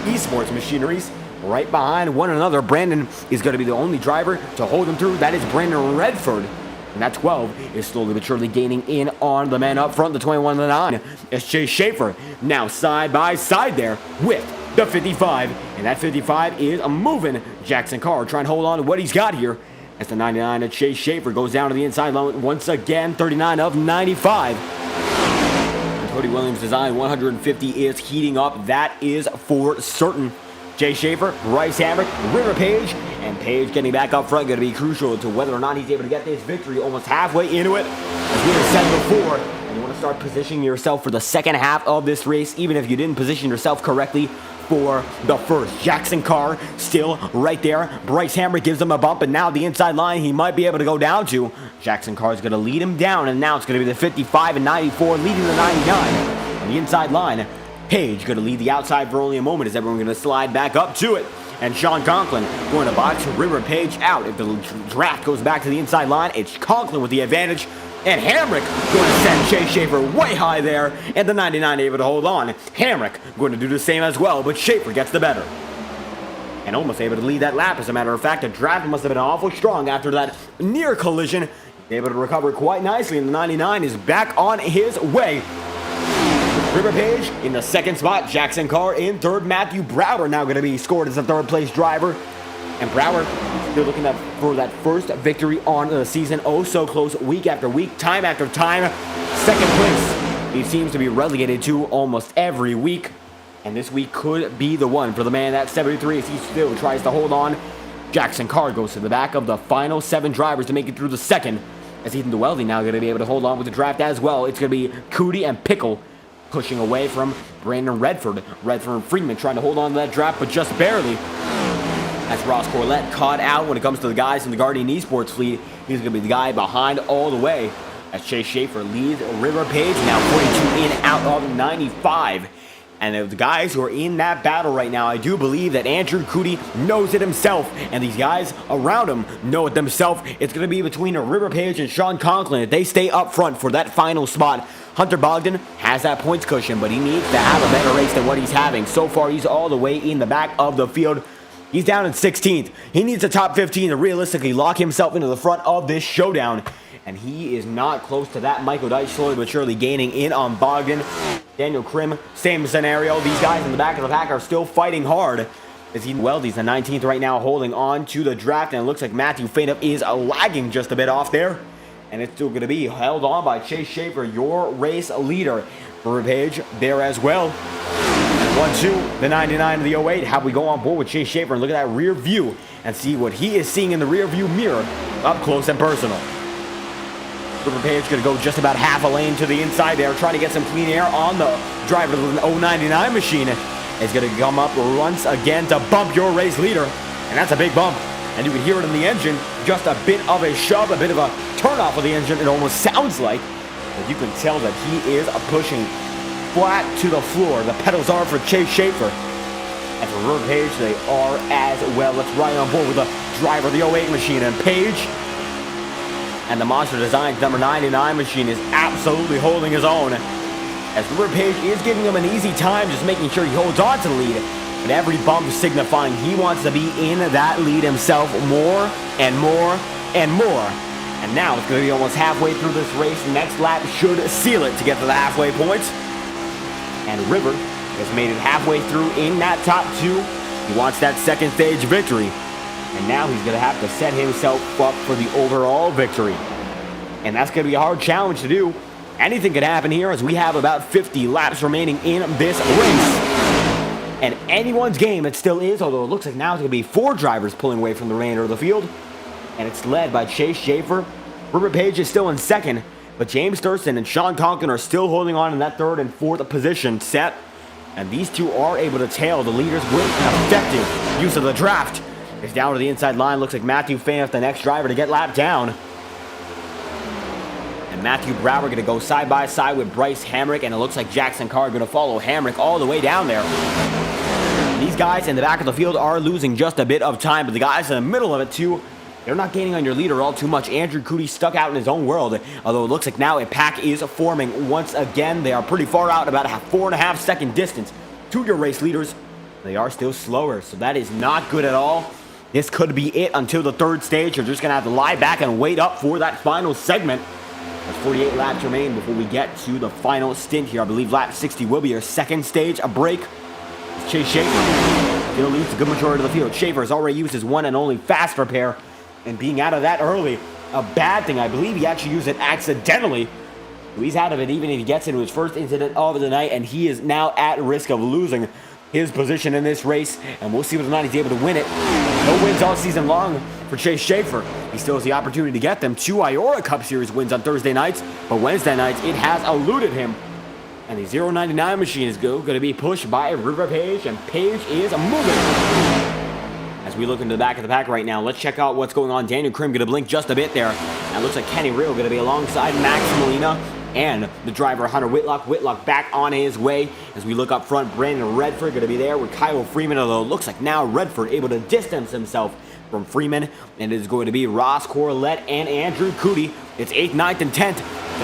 Esports machineries. Right behind one another, Brandon is going to be the only driver to hold him through. That is Brandon Redford. And that 12 is slowly but surely gaining in on the man up front, the 21 and the 9. It's Chase Schaefer now side by side there with the 55. And that 55 is moving. Jackson Carr trying to hold on to what he's got here. As the 99 of Chase Schaefer goes down to the inside line once again, 39 of 95. And Cody Williams Design 150 is heating up. That is for certain. Jay Schaefer, Bryce Hamrick, River Page, and Page getting back up front going to be crucial to whether or not he's able to get this victory almost halfway into it. As we have said before, and you want to start positioning yourself for the second half of this race, even if you didn't position yourself correctly for the first. Jackson Carr still right there. Bryce Hamrick gives him a bump, and now the inside line he might be able to go down to. Jackson Carr is going to lead him down, and now it's going to be the 55 and 94 leading the 99 on the inside line. Page going to lead the outside for only a moment as everyone going to slide back up to it. And Sean Conklin going to box River Page out. If the draft goes back to the inside line, it's Conklin with the advantage. And Hamrick going to send Chase Schaefer way high there. And the 99 able to hold on. Hamrick going to do the same as well, but Schaefer gets the better. And almost able to lead that lap. As a matter of fact, the draft must have been awful strong after that near collision. Able to recover quite nicely, and the 99 is back on his way. River Page in the second spot, Jackson Carr in third, Matthew Brower now going to be scored as the third place driver. And Brower still looking for that first victory on the season. Oh, so close week after week, time after time. Second place he seems to be relegated to almost every week. And this week could be the one for the man at 73 as he still tries to hold on. Jackson Carr goes to the back of the final 7 drivers to make it through the second. As Ethan DeWeldy now going to be able to hold on with the draft as well. It's going to be Cody and Pickle pushing away from Brandon Redford. Redford and Freeman trying to hold on to that draft, but just barely. As Ross Corlett caught out when it comes to the guys in the Guardian Esports fleet. He's going to be the guy behind all the way. As Chase Schaefer leads River Page, now 42 in out of 95. And the guys who are in that battle right now, I do believe that Andrew Cody knows it himself. And these guys around him know it themselves. It's going to be between River Page and Sean Conklin if they stay up front for that final spot. Hunter Bogdan has that points cushion, but he needs to have a better race than what he's having. So far, he's all the way in the back of the field. He's down in 16th. He needs a top 15 to realistically lock himself into the front of this showdown. And he is not close to that. Michael Deitch slowly but surely gaining in on Bogdan. Daniel Krim, same scenario. These guys in the back of the pack are still fighting hard. As he's the 19th right now, holding on to the draft. And it looks like Matthew Faintup is lagging just a bit off there. And it's still going to be held on by Chase Schaefer, your race leader. River Page there as well. 1-2, the 99 of the 08. How we go on board with Chase Schaefer and look at that rear view and see what he is seeing in the rear view mirror up close and personal. River Page going to go just about half a lane to the inside there, trying to get some clean air on the driver of an 099 machine. Is going to come up once again to bump your race leader. And that's a big bump. And you can hear it in the engine, just a bit of a shove, a bit of a turn off of the engine, it almost sounds like. But you can tell that he is pushing flat to the floor. The pedals are for Chase Schaefer. And for River Page, they are as well. Let's ride on board with the driver of the 08 machine. And Page and the Monster Designs number 99 machine is absolutely holding his own. As River Page is giving him an easy time, just making sure he holds on to the lead. And every bump signifying he wants to be in that lead himself more and more and more. And now it's going to be almost halfway through this race. Next lap should seal it to get to the halfway points. And River has made it halfway through in that top 2. He wants that second stage victory. And now he's going to have to set himself up for the overall victory. And that's going to be a hard challenge to do. Anything could happen here as we have about 50 laps remaining in this race. And anyone's game it still is, although it looks like now it's going to be 4 drivers pulling away from the remainder of the field. And it's led by Chase Schaefer. River Page is still in second, but James Thurston and Sean Conklin are still holding on in that third and fourth position set. And these two are able to tail the leaders with an effective use of the draft. It's down to the inside line. Looks like Matthew Faintup, the next driver to get lapped down. And Matthew Brower going to go side by side with Bryce Hamrick, and it looks like Jackson Carr going to follow Hamrick all the way down there. These guys in the back of the field are losing just a bit of time, but the guys in the middle of it too, they're not gaining on your leader all too much. Andrew Cody stuck out in his own world, although it looks like now a pack is forming once again. They are pretty far out, about a 4.5 second distance to your race leaders. They are still slower, so that is not good at all. This could be it until the third stage. You're just going to have to lie back and wait up for that final segment. There's 48 laps remain before we get to the final stint here. I believe lap 60 will be your second stage, a break. Chase Schaefer still leads a good majority of the field. Schaefer has already used his one and only fast repair, and being out of that early, a bad thing. I believe he actually used it accidentally. So he's out of it even if he gets into his first incident of the night, and he is now at risk of losing his position in this race, and we'll see whether or not he's able to win it. No wins all season long for Chase Schaefer. He still has the opportunity to get them 2 IORA Cup Series wins on Thursday nights, but Wednesday nights it has eluded him. And the 099 machine is going to be pushed by River Page, and Page is moving. As we look into the back of the pack right now, let's check out what's going on. Daniel Krim going to blink just a bit there. And it looks like Kenny Real going to be alongside Max Molina and the driver Hunter Whitlock. Whitlock back on his way. As we look up front, Brandon Redford going to be there with Kyle Freeman, although it looks like now Redford able to distance himself from Freeman. And it is going to be Ross Corlett and Andrew Cody. It's 8th, 9th, and 10th.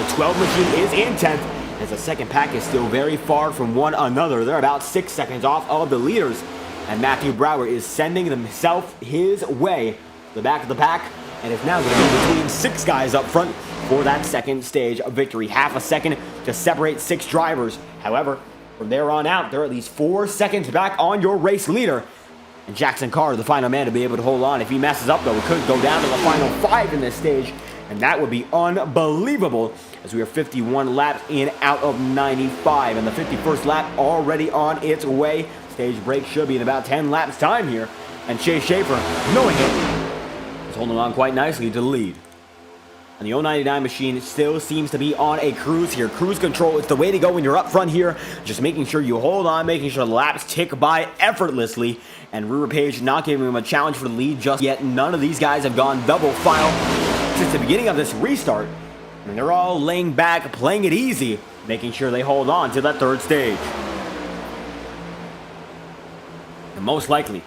The 12 machine is in 10th, as the second pack is still very far from one another. They're about 6 seconds off of the leaders. And Matthew Brower is sending himself his way to the back of the pack, and is now going to be between 6 guys up front for that second stage of victory. Half a second to separate 6 drivers. However, from there on out, they're at least 4 seconds back on your race leader. And Jackson Carr, the final man, to be able to hold on. If he messes up, though, it could go down to the final 5 in this stage, and that would be unbelievable, as we are 51 laps in out of 95, and the 51st lap already on its way. Stage break should be in about 10 laps time here, and Chase Schaefer, knowing it, is holding on quite nicely to the lead. And the 099 machine still seems to be on a cruise here. Cruise control is the way to go when you're up front here, just making sure you hold on, making sure the laps tick by effortlessly, and River Page not giving him a challenge for the lead just yet. None of these guys have gone double file since the beginning of this restart, and they're all laying back, playing it easy, making sure they hold on to that third stage. And most likely,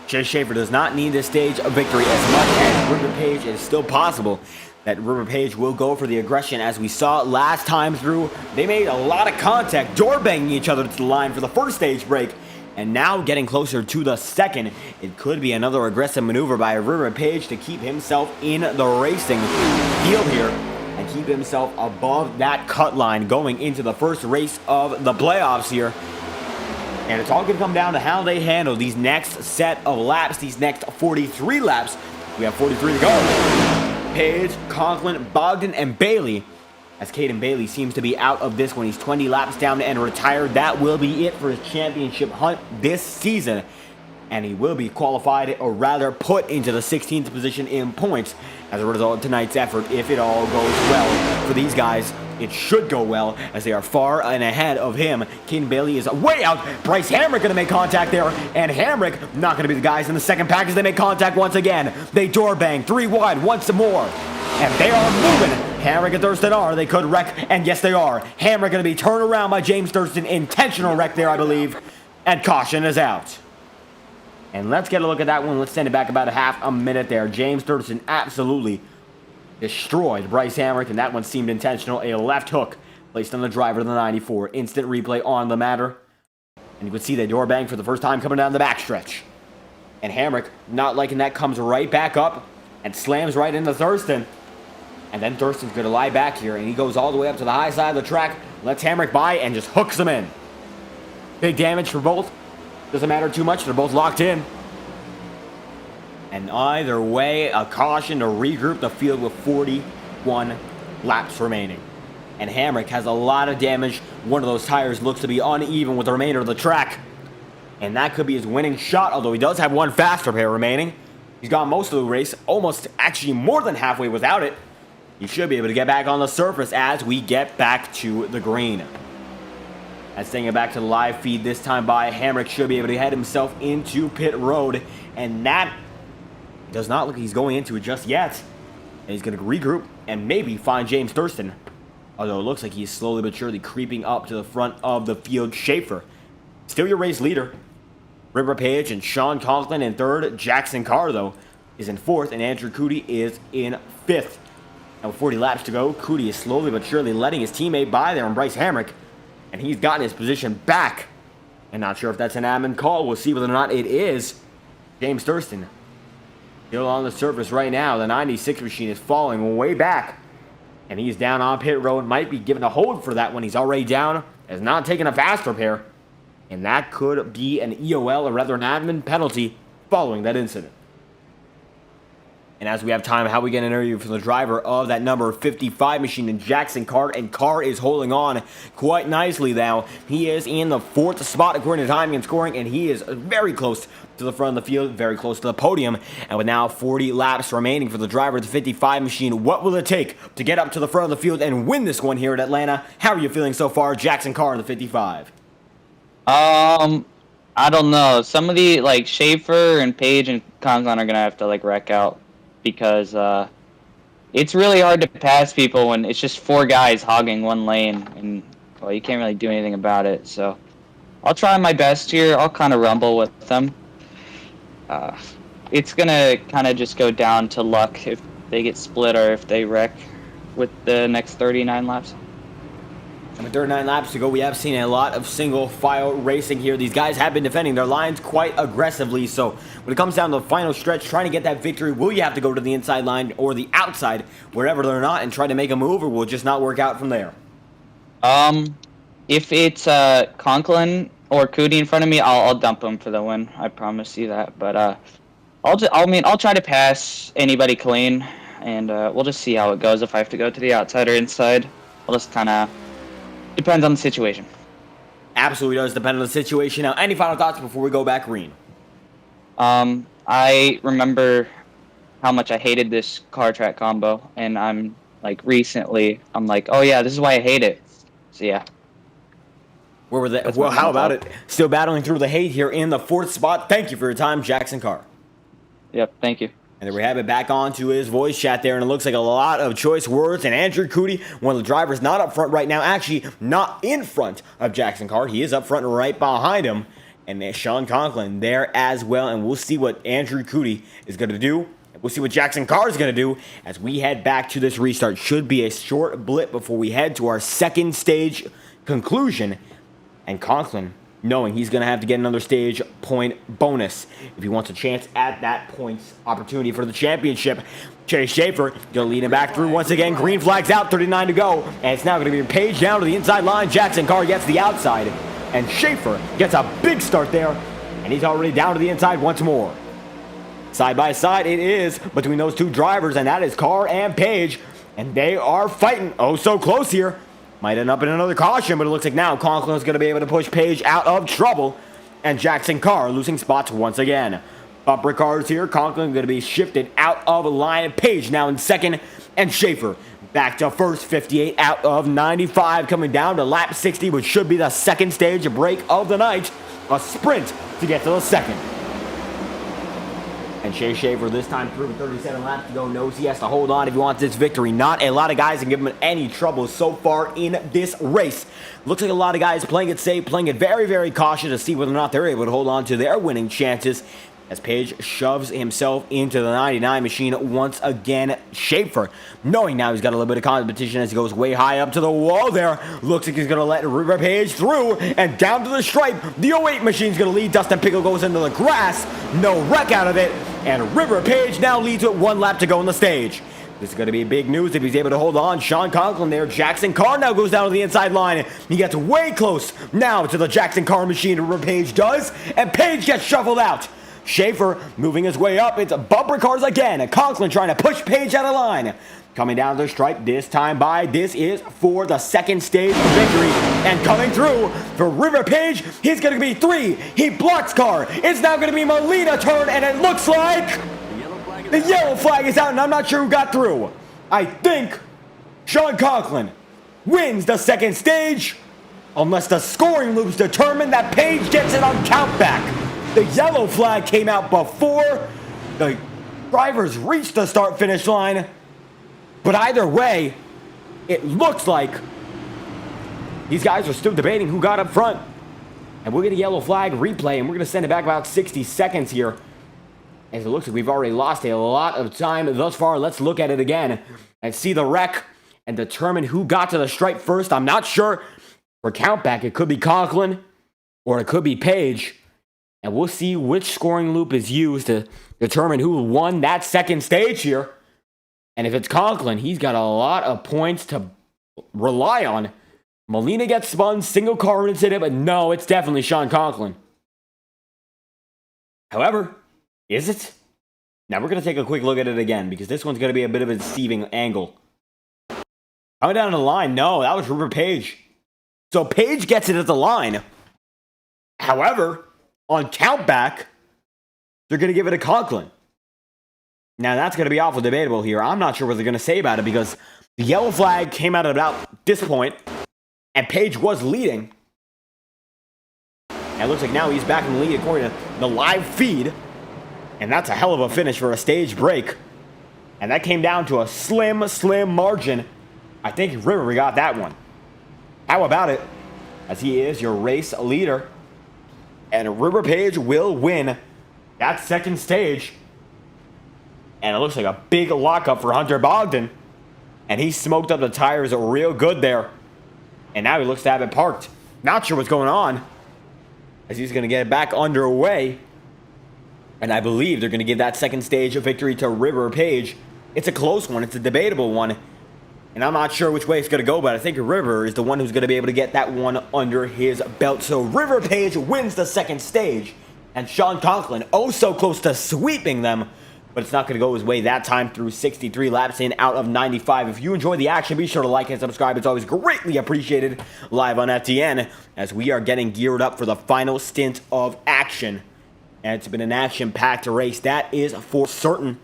Chase Schaefer does not need this stage of victory as much as River Page. It is still possible that River Page will go for the aggression, as we saw last time through. They made a lot of contact, door banging each other to the line for the first stage break, and now getting closer to the second. It could be another aggressive maneuver by River Page to keep himself in the racing field here and keep himself above that cut line going into the first race of the playoffs here. And it's all going to come down to how they handle these next set of laps, these next 43 laps. We have 43 to go. Page, Conklin, Bogdan, and Bailey, as Caden Bailey seems to be out of this one. He's 20 laps down and retired. That will be it for his championship hunt this season. And he will be qualified, or rather put into the 16th position in points as a result of tonight's effort, if it all goes well for these guys. It should go well, as they are far and ahead of him. Caden Bailey is way out. Bryce Hamrick going to make contact there, and Hamrick not going to be the guys in the second pack as they make contact once again. They door bang 3 wide once more, and they are moving. Hamrick and Thurston are. They could wreck, and yes, they are. Hamrick going to be turned around by James Thurston. Intentional wreck there, I believe, and caution is out. And let's get a look at that one. Let's send it back about a half a minute there. James Thurston absolutely destroyed Bryce Hamrick, and that one seemed intentional. A left hook placed on the driver of the 94. Instant replay on the matter. And you can see the door bang for the first time coming down the backstretch. And Hamrick, not liking that, comes right back up and slams right into Thurston. And then Thurston's going to lie back here, and he goes all the way up to the high side of the track, lets Hamrick by, and just hooks him in. Big damage for both. Doesn't matter too much. They're both locked in. And either way, a caution to regroup the field with 41 laps remaining. And Hamrick has a lot of damage. One of those tires looks to be uneven with the remainder of the track. And that could be his winning shot, although he does have one fast repair remaining. He's gone most of the race, almost actually more than halfway without it. He should be able to get back on the surface as we get back to the green. And staying it back to the live feed this time by Hamrick should be able to head himself into pit road. And that does not look like he's going into it just yet. And he's going to regroup and maybe find James Thurston. Although it looks like he's slowly but surely creeping up to the front of the field. Schaefer, still your race leader. River Page and Sean Conklin in third. Jackson Carr, though, is in fourth, and Andrew Cody is in fifth. And with 40 laps to go, Cody is slowly but surely letting his teammate by there on Bryce Hamrick, and he's gotten his position back. And not sure if that's an admin call. We'll see whether or not it is. James Thurston still on the surface right now. The 96 machine is falling way back, and he's down on pit road. Might be given a hold for that one. He's already down. Has not taken a fast repair, and that could be an EOL, or rather an admin penalty, following that incident. And as we have time, how we get an interview from the driver of that number 55 machine in Jackson Carr, and Carr is holding on quite nicely now. He is in the fourth spot according to timing and scoring, and he is very close to the front of the field, very close to the podium. And with now 40 laps remaining for the driver of the 55 machine, what will it take to get up to the front of the field and win this one here at Atlanta? How are you feeling so far, Jackson Carr in the 55? I don't know. Some of the, like, Schaefer and Page and Conklin are going to have to, like, wreck out, because it's really hard to pass people when it's just four guys hogging one lane, and, well, you can't really do anything about it. So I'll try my best here. I'll kind of rumble with them. It's going to kind of just go down to luck if they get split or if they wreck with the next 39 laps. And with 39 laps to go, we have seen a lot of single file racing here. These guys have been defending their lines quite aggressively. So when it comes down to the final stretch, trying to get that victory, will you have to go to the inside line or the outside, wherever they're not, and try to make a move, or will it just not work out from there? If it's Conklin or Cody in front of me, I'll dump them for the win. I promise you that. But I'll try to pass anybody clean, and we'll just see how it goes. If I have to go to the outside or inside, I'll just kind of depends on the situation. Absolutely does depend on the situation. Now, any final thoughts before we go back green? I remember how much I hated this car track combo, and I'm like oh yeah, this is why I hate it. So yeah. Where were they? Well, how about it? Still battling through the hate here in the fourth spot. Thank you for your time, Jackson Carr. Yep, thank you. And there we have it, back on to his voice chat there, and it looks like a lot of choice words. And Andrew Cody, one of the drivers not up front right now, actually not in front of Jackson Carr. He is up front right behind him. And there's Sean Conklin there as well. And we'll see what Andrew Cody is going to do. We'll see what Jackson Carr is going to do as we head back to this restart. Should be a short blip before we head to our second stage conclusion. And Conklin, knowing he's going to have to get another stage point bonus if he wants a chance at that points opportunity for the championship. Chase Schaefer going to lead him back through once again. Green flag's out, 39 to go. And it's now going to be Page down to the inside line. Jackson Carr gets the outside. And Schaefer gets a big start there. And he's already down to the inside once more. Side by side it is between those two drivers, and that is Carr and Page. And they are fighting oh so close here. Might end up in another caution, but it looks like now Conklin is going to be able to push Page out of trouble. And Jackson Carr losing spots once again. Bumper cars here. Conklin going to be shifted out of line. Page now in second. And Schaefer back to first, 58 out of 95. Coming down to lap 60, which should be the second stage break of the night. A sprint to get to the second. And Chase Schaefer this time through with 37 laps to go knows he has to hold on if he wants this victory. Not a lot of guys can give him any trouble so far in this race. Looks like a lot of guys playing it safe, playing it very, very cautious to see whether or not they're able to hold on to their winning chances. As Page shoves himself into the 99 machine once again. Schaefer, knowing now he's got a little bit of competition as he goes way high up to the wall there. Looks like he's going to let River Page through and down to the stripe. The 08 machine's going to lead. Dustin Pickle goes into the grass. No wreck out of it. And River Page now leads with 1 lap to go on the stage. This is going to be big news if he's able to hold on. Sean Conklin there. Jackson Carr now goes down to the inside line. He gets way close now to the Jackson Carr machine. River Page does. And Page gets shuffled out. Schaefer moving his way up. It's bumper cars again. And Conklin trying to push Page out of line. Coming down the stripe this time by. This is for the second stage victory. And coming through for River Page, he's going to be 3. He blocks Carr. It's now going to be Molina turn. And it looks like the yellow flag is out. And I'm not sure who got through. I think Sean Conklin wins the second stage. Unless the scoring loops determine that Page gets it on countback. The yellow flag came out before the drivers reached the start-finish line. But either way, it looks like these guys are still debating who got up front. And we'll get a yellow flag replay, and we're going to send it back about 60 seconds here. As it looks like we've already lost a lot of time thus far. Let's look at it again and see the wreck and determine who got to the stripe first. I'm not sure. For countback, it could be Conklin or it could be Page. And we'll see which scoring loop is used to determine who won that second stage here. And if it's Conklin, he's got a lot of points to rely on. Molina gets spun, single car incident, but no, it's definitely Sean Conklin. However, is it? Now we're going to take a quick look at it again because this one's going to be a bit of a deceiving angle. Coming down the line, no, that was River Page. So Page gets it at the line. However, on countback, they're going to give it to Conklin. Now that's going to be awful debatable here. I'm not sure what they're going to say about it because the yellow flag came out at about this point, and Page was leading. And it looks like now he's back in the lead according to the live feed. And that's a hell of a finish for a stage break. And that came down to a slim margin. I think River got that one. How about it? As he is your race leader. And River Page will win that second stage. And it looks like a big lockup for Hunter Bogdan. And he smoked up the tires real good there. And now he looks to have it parked. Not sure what's going on. As he's going to get it back underway. And I believe they're going to give that second stage a victory to River Page. It's a close one. It's a debatable one. And I'm not sure which way it's going to go, but I think River is the one who's going to be able to get that one under his belt. So River Page wins the second stage. And Sean Conklin, oh so close to sweeping them. But it's not going to go his way that time through 63 laps in out of 95. If you enjoy the action, be sure to like and subscribe. It's always greatly appreciated live on FTN as we are getting geared up for the final stint of action. And it's been an action-packed race, that is for certain.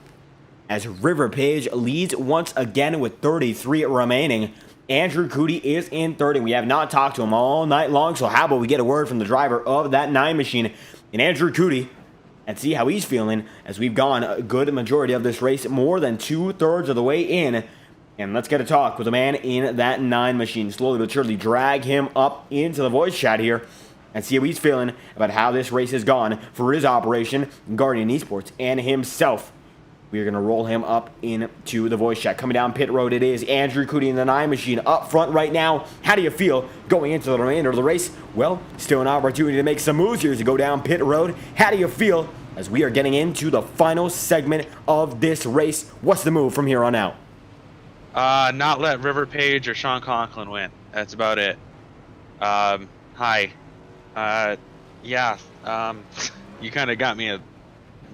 As River Page leads once again with 33 remaining. Andrew Cody is in third, and we have not talked to him all night long. So how about we get a word from the driver of that 9 machine, and Andrew Cody, and see how he's feeling as we've gone a good majority of this race, more than 2/3 of the way in. And let's get a talk with the man in that 9 machine. Slowly but surely drag him up into the voice chat here and see how he's feeling about how this race has gone for his operation, Guardian Esports, and himself. We are going to roll him up into the voice chat. Coming down pit road, it is Andrew Cody in the 9 machine up front right now. How do you feel going into the remainder of the race? Well, still an opportunity to make some moves here as you go down pit road. How do you feel as we are getting into the final segment of this race? What's the move from here on out? Not let River Page or Sean Conklin win. That's about it. Hi. Yeah. You kind of got me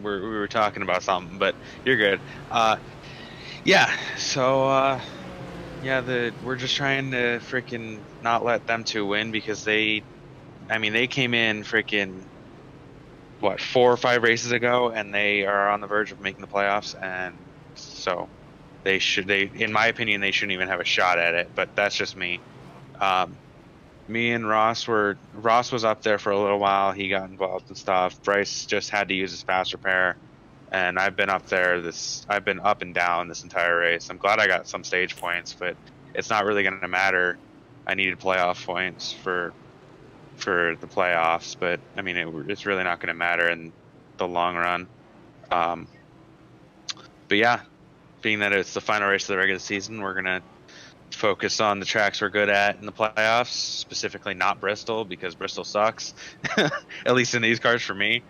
we were talking about something, but you're good. Yeah. So, yeah, we're just trying to freaking not let them 2 win because they came in freaking, what, 4 or 5 races ago, and they are on the verge of making the playoffs, and so they in my opinion, they shouldn't even have a shot at it, but that's just me. Me and Ross was up there for a little while. He got involved and stuff. Bryce just had to use his fast repair, and I've been up and down this entire race. I'm glad I got some stage points, but it's not really going to matter. I needed playoff points for the playoffs, but I mean, it's really not going to matter in the long run. But yeah, being that it's the final race of the regular season, we're going to focus on the tracks we're good at in the playoffs, specifically not Bristol, because Bristol sucks, at least in these cars for me.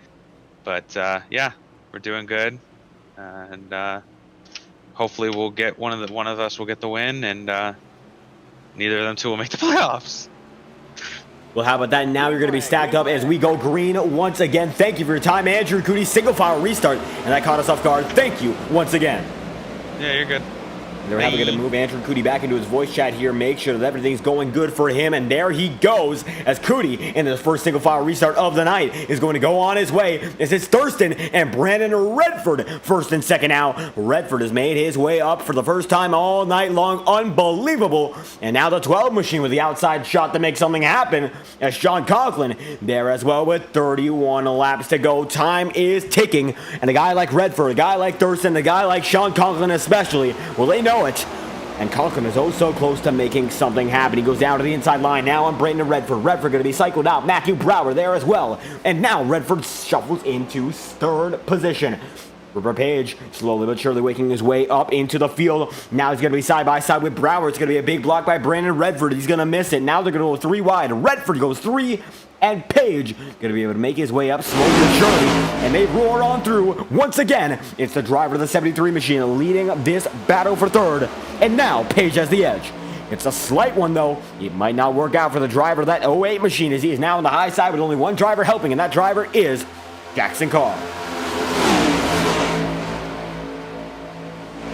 But yeah, we're doing good, and hopefully we'll get one of us will get the win, and neither of them 2 will make the playoffs. Well, how about that? Now you're going to be stacked up as we go green once again. Thank you for your time, Andrew Cody. Single file restart, and that caught us off guard. Thank you once again. Yeah, you're good. They're going to move Andrew Cody back into his voice chat here, make sure that everything's going good for him, and there he goes as Cody, in his first single file restart of the night, is going to go on his way. This is Thurston and Brandon Redford first and second out. Redford has made his way up for the first time all night long. Unbelievable. And now the 12 machine with the outside shot to make something happen as Sean Conklin there as well with 31 laps to go. Time is ticking, and a guy like Redford, a guy like Thurston, a guy like Sean Conklin especially, well, they know it. And Conklin is oh so close to making something happen. He goes down to the inside line. Now on Brandon Redford. Redford going to be cycled out. Matthew Brower there as well. And now Redford shuffles into third position. River Page slowly but surely making his way up into the field. Now he's going to be side by side with Brower. It's going to be a big block by Brandon Redford. He's going to miss it. Now they're going to go 3 wide. Redford goes 3, and Page going to be able to make his way up slowly but surely. And they roar on through. Once again, it's the driver of the 73 machine leading this battle for third. And now Page has the edge. It's a slight one, though. It might not work out for the driver of that 08 machine, as he is now on the high side with only one driver helping, and that driver is Jackson Carr.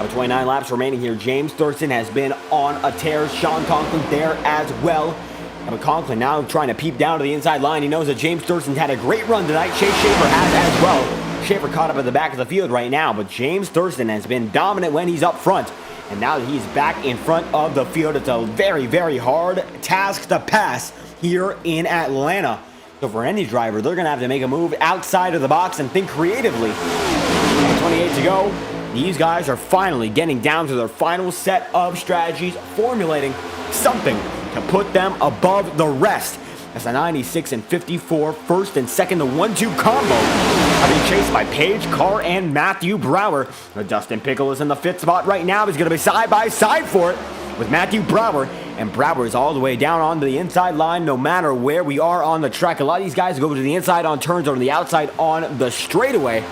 29 laps remaining here. James Thurston has been on a tear. Sean Conklin there as well. But Conklin now trying to peep down to the inside line. He knows that James Thurston had a great run tonight. Chase Schaefer has as well. Schaefer caught up at the back of the field right now, but James Thurston has been dominant when he's up front. And now that he's back in front of the field, it's a very, very hard task to pass here in Atlanta. So for any driver, they're going to have to make a move outside of the box and think creatively. 28 to go. These guys are finally getting down to their final set of strategies, formulating something to put them above the rest. As the 96 and 54 first and second to 1-2 combo are being chased by Page, Carr, and Matthew Brower. Dustin Pickle is in the fifth spot right now. He's going to be side by side for it with Matthew Brower. And Brower is all the way down on the inside line no matter where we are on the track. A lot of these guys go to the inside on turns or to the outside on the straightaway.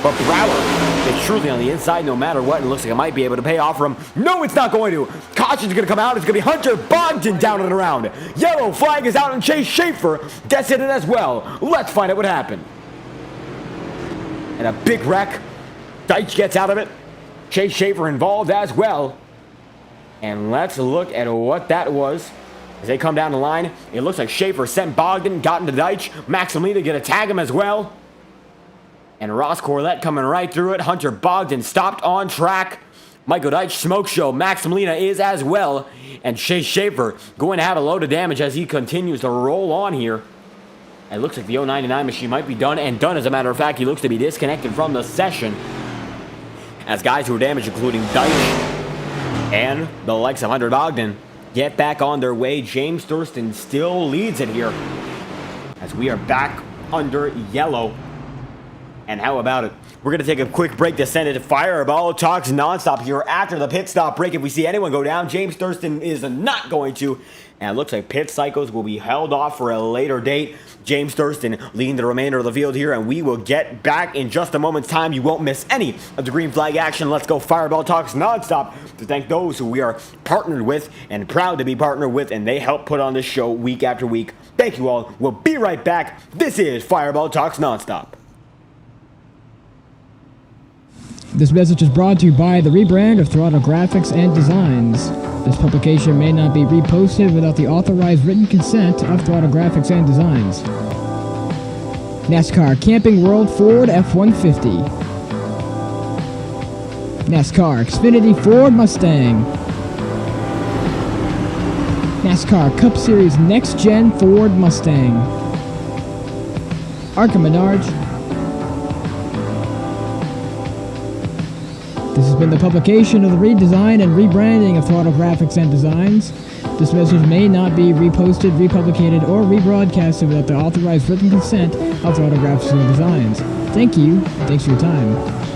But Brower is truly on the inside no matter what, and looks like it might be able to pay off for him. No, it's not going to. Caution's going to come out. It's going to be Hunter Bogdan down and around. Yellow flag is out, and Chase Schaefer gets in it as well. Let's find out what happened. And a big wreck. Deitch gets out of it. Chase Schaefer involved as well. And let's look at what that was. As they come down the line, it looks like Schaefer sent Bogdan, got into Deitch. Max Molina going to tag him as well. And Ross Corlett coming right through it. Hunter Bogdan stopped on track. Michael Deitch smoke show. Max Molina is as well. And Chase Schaefer going to have a load of damage as he continues to roll on here. It looks like the 099 machine might be done and done. As a matter of fact, he looks to be disconnected from the session. As guys who were damaged, including Deitch and the likes of Hunter Bogdan, get back on their way. James Thurston still leads it here as we are back under yellow. And how about it? We're going to take a quick break to send it to Fireball Talks nonstop here after the pit stop break. If we see anyone go down, James Thurston is not going to. And it looks like pit cycles will be held off for a later date. James Thurston leading the remainder of the field here, and we will get back in just a moment's time. You won't miss any of the green flag action. Let's go Fireball Talks nonstop to thank those who we are partnered with and proud to be partnered with, and they help put on this show week after week. Thank you all. We'll be right back. This is Fireball Talks nonstop. This message is brought to you by the rebrand of Throttle Graphics and Designs. This publication may not be reposted without the authorized written consent of Throttle Graphics and Designs. NASCAR Camping World Ford F-150. NASCAR Xfinity Ford Mustang. NASCAR Cup Series Next-Gen Ford Mustang. Arca Menards. This has been the publication of the redesign and rebranding of Throttle Graphics and Designs. This message may not be reposted, republicated, or rebroadcasted without the authorized written consent of Throttle Graphics and Designs. Thank you, and thanks for your time.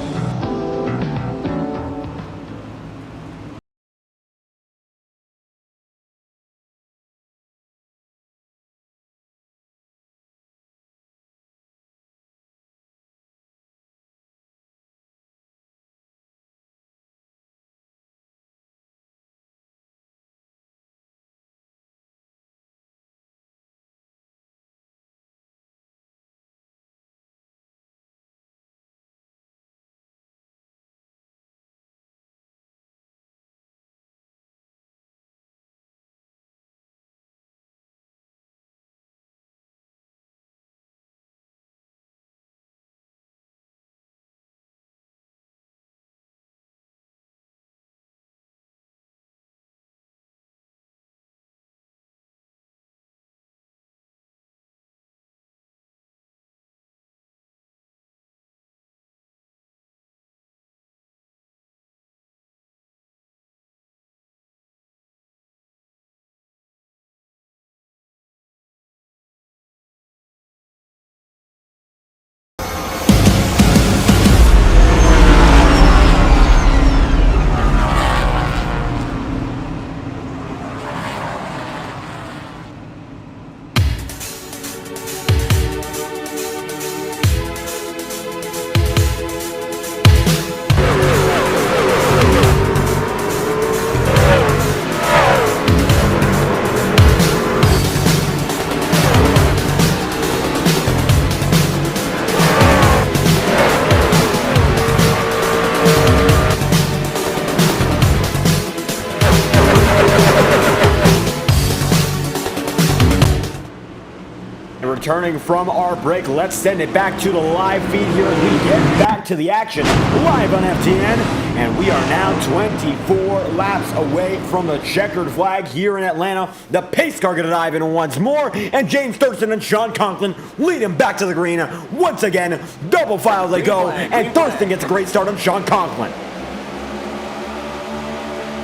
returning from our break, let's send it back to the live feed here as we get back to the action live on FTN. And we are now 24 laps away from the checkered flag here in Atlanta. The pace car going to dive in once more, and James Thurston and Sean Conklin lead him back to the green. Once again, double file they go, and Thurston gets a great start on Sean Conklin.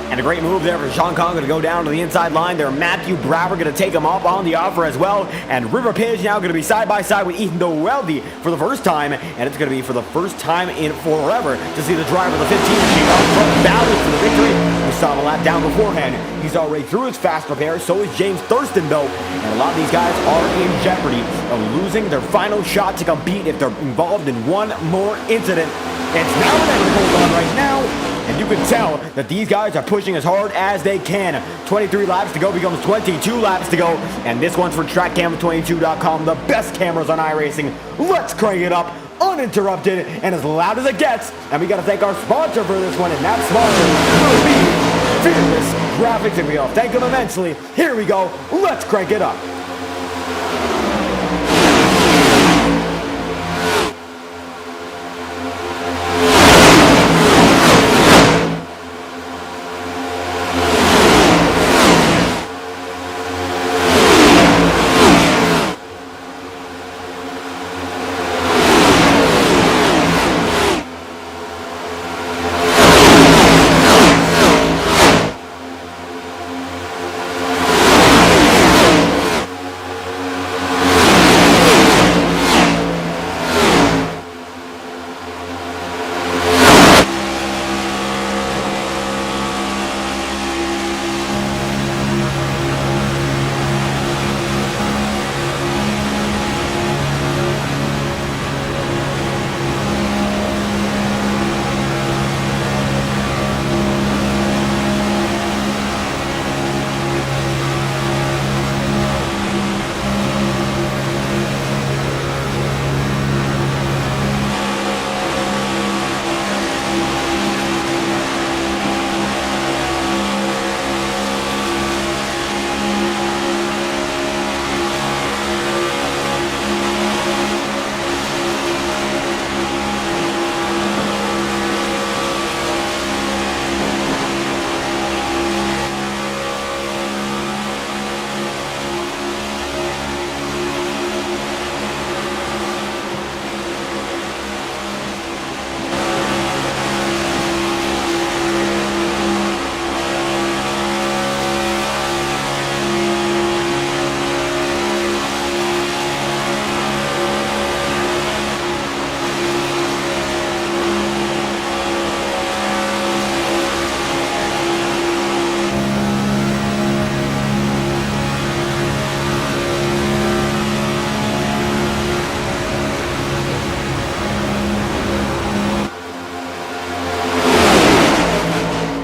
And a great move there for Sean Conklin to go down to the inside line there. Matthew Brower going to take him up on the offer as well. And River Page now going to be side by side with Ethan Doeldi for the first time. And it's going to be for the first time in forever to see the driver of the 15 machine up front battling for the victory. We saw him a lap down beforehand. He's already through his fast repair. So is James Thurston though. And a lot of these guys are in jeopardy of losing their final shot to compete if they're involved in one more incident. It's now an hold on right now. And you can tell that these guys are pushing as hard as they can. 23 laps to go becomes 22 laps to go. And this one's for TrackCam22.com, the best cameras on iRacing. Let's crank it up, uninterrupted, and as loud as it gets. And we got to thank our sponsor for this one, and that sponsor will be Fearless Graphics. And we all thank them immensely. Here we go. Let's crank it up.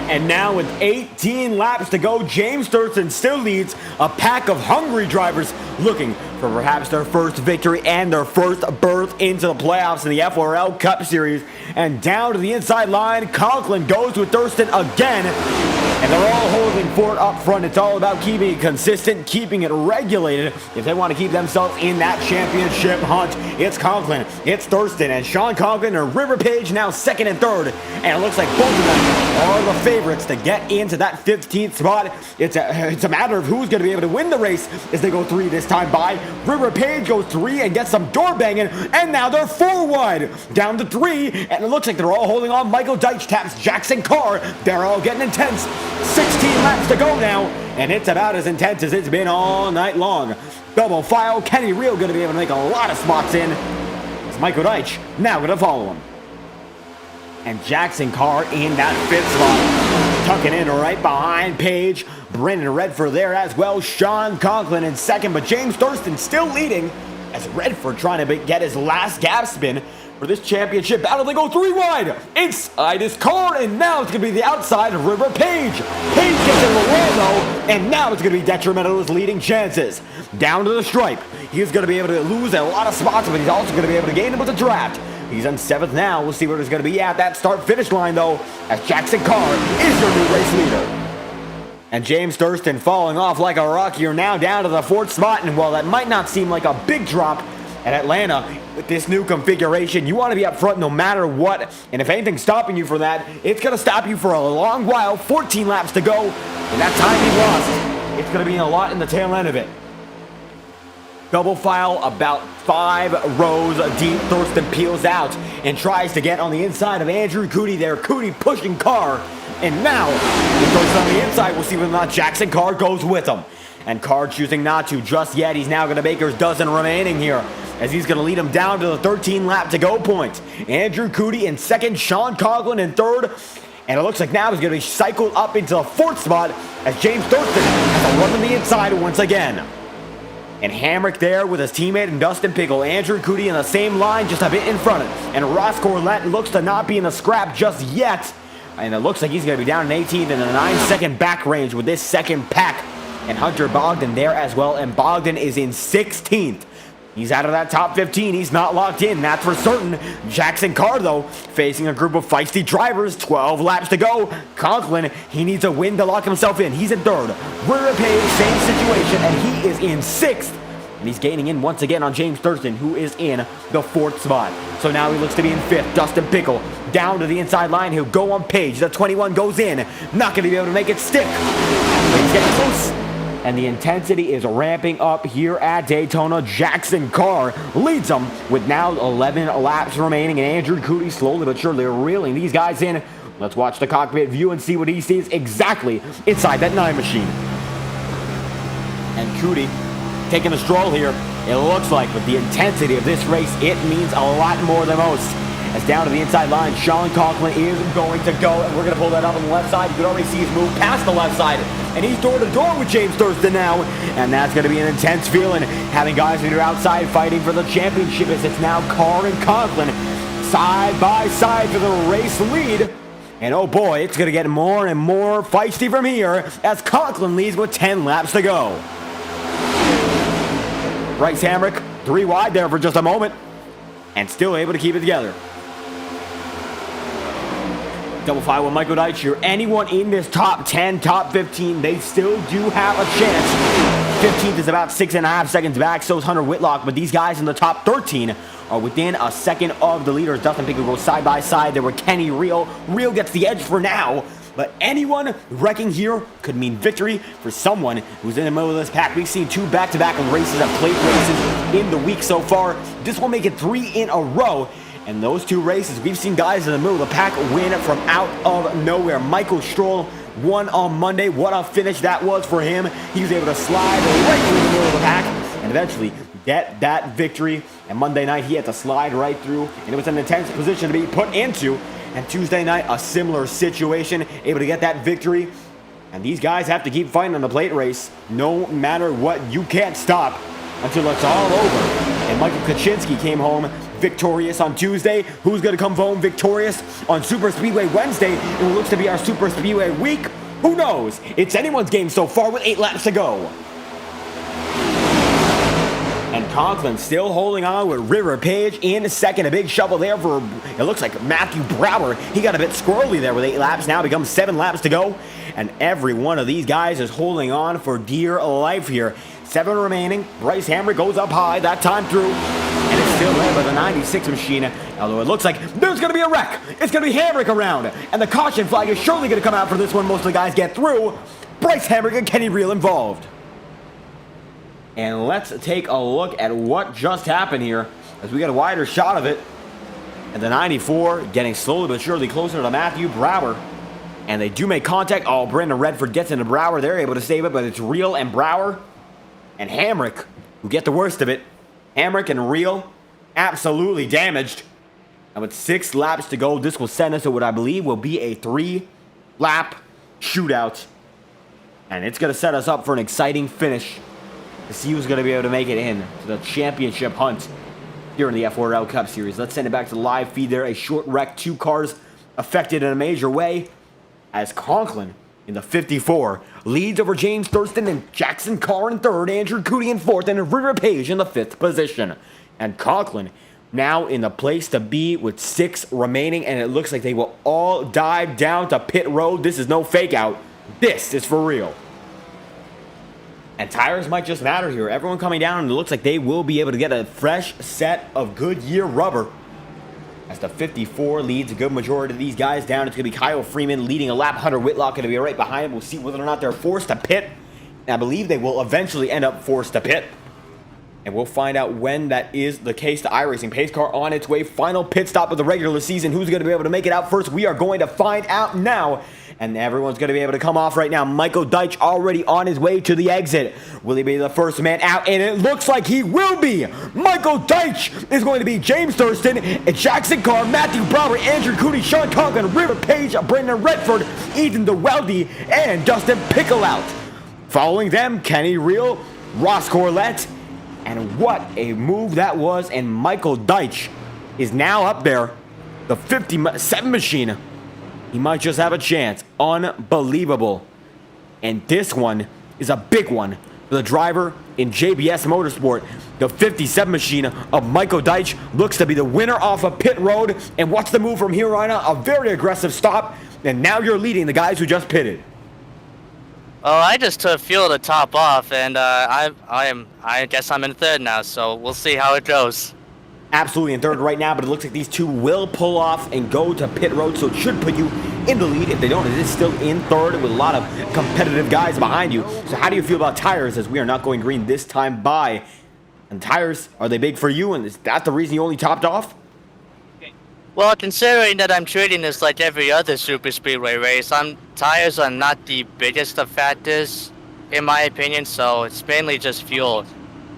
And now with 18 laps to go, James Thurston still leads a pack of hungry drivers looking for perhaps their first victory and their first berth into the playoffs in the FORL Cup Series. And down to the inside line, Conklin goes with Thurston again. And they're all holding for it up front. It's all about keeping it consistent, keeping it regulated if they want to keep themselves in that championship hunt. It's Conklin, it's Thurston, and Sean Conklin and River Page now second and third. And it looks like both of them are the favorites to get into that 15th spot. It's a matter of who's going to be able to win the race as they go 3 this time by. River Page goes 3 and gets some door banging, and now they're 4 wide, down to 3, and it looks like they're all holding on. Michael Deitch taps Jackson Carr. They're all getting intense. 16 laps to go now, and it's about as intense as it's been all night long. Double file, Kenny Reel going to be able to make a lot of spots in. It's Michael Deitch now going to follow him. And Jackson Carr in that 5th spot, tucking in right behind Page. Brendan Redford there as well. Sean Conklin in second, but James Thurston still leading as Redford trying to get his last gap spin for this championship battle. They go 3 wide inside his car, and now it's going to be the outside of River Page. Page gets in the wall though, and now it's going to be detrimental to his leading chances. Down to the stripe. He's going to be able to lose a lot of spots, but he's also going to be able to gain them with the draft. He's on 7th now. We'll see where he's going to be at that start-finish line though, as Jackson Carr is your new race leader. And James Thurston falling off like a rock. You're now down to the 4th spot. And while that might not seem like a big drop at Atlanta, with this new configuration, you want to be up front no matter what. And if anything's stopping you from that, it's going to stop you for a long while. 14 laps to go. And that time he lost, it's going to be a lot in the tail end of it. Double file about 5 rows deep. Thurston peels out and tries to get on the inside of Andrew Cody there. Cody pushing Carr. And now, he goes on the inside. We'll see whether or not Jackson Carr goes with him. And Carr choosing not to just yet. He's now going to make his dozen remaining here, as he's going to lead him down to the 13 lap to go point. Andrew Cody in 2nd, Sean Conklin in 3rd. And it looks like now he's going to be cycled up into the 4th spot as James Thurston has to run on the inside once again. And Hamrick there with his teammate and Dustin Pickle. Andrew Cody in the same line, just a bit in front of him. And Ross Corlett looks to not be in the scrap just yet. And it looks like he's going to be down in 18th in the 9-second back range with this second pack. And Hunter Bogdan there as well. And Bogdan is in 16th. He's out of that top 15. He's not locked in, that's for certain. Jackson Carr, though, facing a group of feisty drivers. 12 laps to go. Conklin, he needs a win to lock himself in. He's in 3rd. Ritter Page, same situation, and he is in 6th. And he's gaining in once again on James Thurston, who is in the 4th spot. So now he looks to be in 5th. Dustin Pickle down to the inside line. He'll go on Page. The 21 goes in. Not going to be able to make it stick. But he's getting close. And the intensity is ramping up here at Daytona. Jackson Carr leads them with now 11 laps remaining. And Andrew Cody slowly but surely reeling these guys in. Let's watch the cockpit view and see what he sees exactly inside that 9 machine. And Cody taking a stroll here. It looks like with the intensity of this race, it means a lot more than most. As down to the inside line, Sean Conklin is going to go, and we're going to pull that up on the left side. You can already see he's moved past the left side, and he's door to door with James Thurston now, and that's going to be an intense feeling, having guys that are outside fighting for the championship, as it's now Carr and Conklin side by side for the race lead. And oh boy, it's going to get more and more feisty from here, as Conklin leads with 10 laps to go. Bryce Hamrick, 3 wide there for just a moment, and still able to keep it together. Double file with Michael Deitcher. Anyone in this top 10, top 15, they still do have a chance. 15th is about 6.5 seconds back, so is Hunter Whitlock, but these guys in the top 13 are within a second of the leaders. Dustin Pickle goes side by side there with Kenny Reel. Reel gets the edge for now, but anyone wrecking here could mean victory for someone who's in the middle of this pack. We've seen 2 back-to-back races at plate races in the week so far. This will make it 3 in a row. And those 2 races, we've seen guys in the middle of the pack win from out of nowhere. Michael Stroll won on Monday. What a finish that was for him. He was able to slide right through the middle of the pack and eventually get that victory. And Monday night, he had to slide right through, and it was an intense position to be put into. And Tuesday night, a similar situation, able to get that victory. And these guys have to keep fighting on the plate race. No matter what, you can't stop until it's all over. And Michael Kaczynski came home victorious on Tuesday. Who's going to come home victorious on Super Speedway Wednesday? It looks to be our Super Speedway week. Who knows? It's anyone's game so far with 8 laps to go. And Conklin still holding on with River Page in second. A big shovel there for, it looks like Matthew Brower. He got a bit squirrely there with 8 laps. Now becomes 7 laps to go. And every one of these guys is holding on for dear life here. 7 remaining. Bryce Hamrick goes up high that time through. And it's still led by the 96 machine. Although it looks like there's going to be a wreck. It's going to be Hamrick around. And the caution flag is surely going to come out for this one. Most of the guys get through. Bryce Hamrick and Kenny Reel involved. And let's take a look at what just happened here, as we get a wider shot of it. And the 94 getting slowly but surely closer to Matthew Brower. And they do make contact. Oh, Brendan Redford gets into Brower. They're able to save it, but it's Reel and Brower and Hamrick who get the worst of it. Hamrick and Reel absolutely damaged. And with 6 laps to go, this will send us to what I believe will be a 3-lap shootout. And it's going to set us up for an exciting finish to see who's going to be able to make it in to the championship hunt here in the FORL Cup Series. Let's send it back to the live feed there. A short wreck, 2 cars affected in a major way, as Conklin in the 54 leads over James Thurston and Jackson Carr in 3rd, Andrew Cody in 4th, and River Page in the 5th position. And Conklin now in the place to be with 6 remaining, and it looks like they will all dive down to pit road. This is no fake out. This is for real. And tires might just matter here. Everyone coming down, and it looks like they will be able to get a fresh set of Goodyear rubber. As the 54 leads a good majority of these guys down. It's going to be Kyle Freeman leading a lap. Hunter Whitlock going to be right behind him. We'll see whether or not they're forced to pit. And I believe they will eventually end up forced to pit. And we'll find out when that is the case. The iRacing pace car on its way. Final pit stop of the regular season. Who's going to be able to make it out first? We are going to find out now. And everyone's going to be able to come off right now. Michael Deitch already on his way to the exit. Will he be the first man out? And it looks like he will be. Michael Deitch is going to be James Thurston, Jackson Carr, Matthew Brower, Andrew Cooney, Sean Conklin, River Page, Brendan Redford, Ethan DeWeldy, and Dustin Pickleout. Following them, Kenny Reel, Ross Corlett. And what a move that was. And Michael Deitch is now up there. The 57 machine. He might just have a chance. Unbelievable. And this one is a big one for the driver in JBS Motorsport. The 57 machine of Michael Deitch looks to be the winner off of pit road. And what's the move from here on out? A very aggressive stop. And now you're leading the guys who just pitted. Oh, I just took fuel to top off, and I guess I'm in third now. So we'll see how it goes. Absolutely in third right now, but it looks like these two will pull off and go to pit road, so it should put you in the lead. If they don't, it is still in third with a lot of competitive guys behind you. So how do you feel about tires, as we are not going green this time by? And tires, are they big for you, and is that the reason you only topped off? Well, considering that I'm treating this like every other super speedway race, tires are not the biggest of factors, in my opinion, so it's mainly just fuel.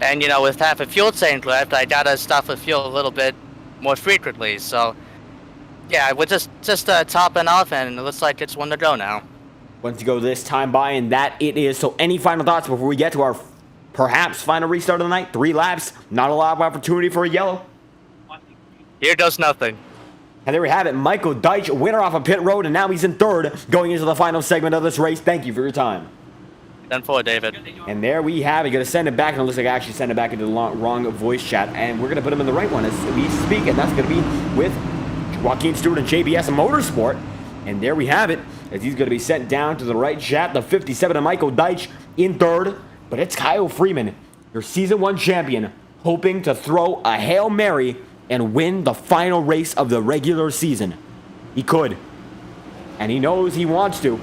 And, you know, with half a fuel tank left, I gotta stop with fuel a little bit more frequently. So, yeah, we're just topping off, and it looks like it's one to go now. One to go this time by, and that it is. So any final thoughts before we get to our perhaps final restart of the night? 3 laps, not a lot of opportunity for a yellow. Here goes nothing. And there we have it. Michael Deitch, winner off of pit road, and now he's in third going into the final segment of this race. Thank you for your time. Done for, David. And there we have it. Going to send it back, and it looks like I actually sent it back into the wrong voice chat. And we're going to put him in the right one as we speak, and that's going to be with Joaquin Stewart and JBS Motorsport. And there we have it, as he's going to be sent down to the right chat. The 57 of Michael Deitch in third. But it's Kyle Freeman, your Season 1 champion, hoping to throw a Hail Mary and win the final race of the regular season. He could. And he knows he wants to.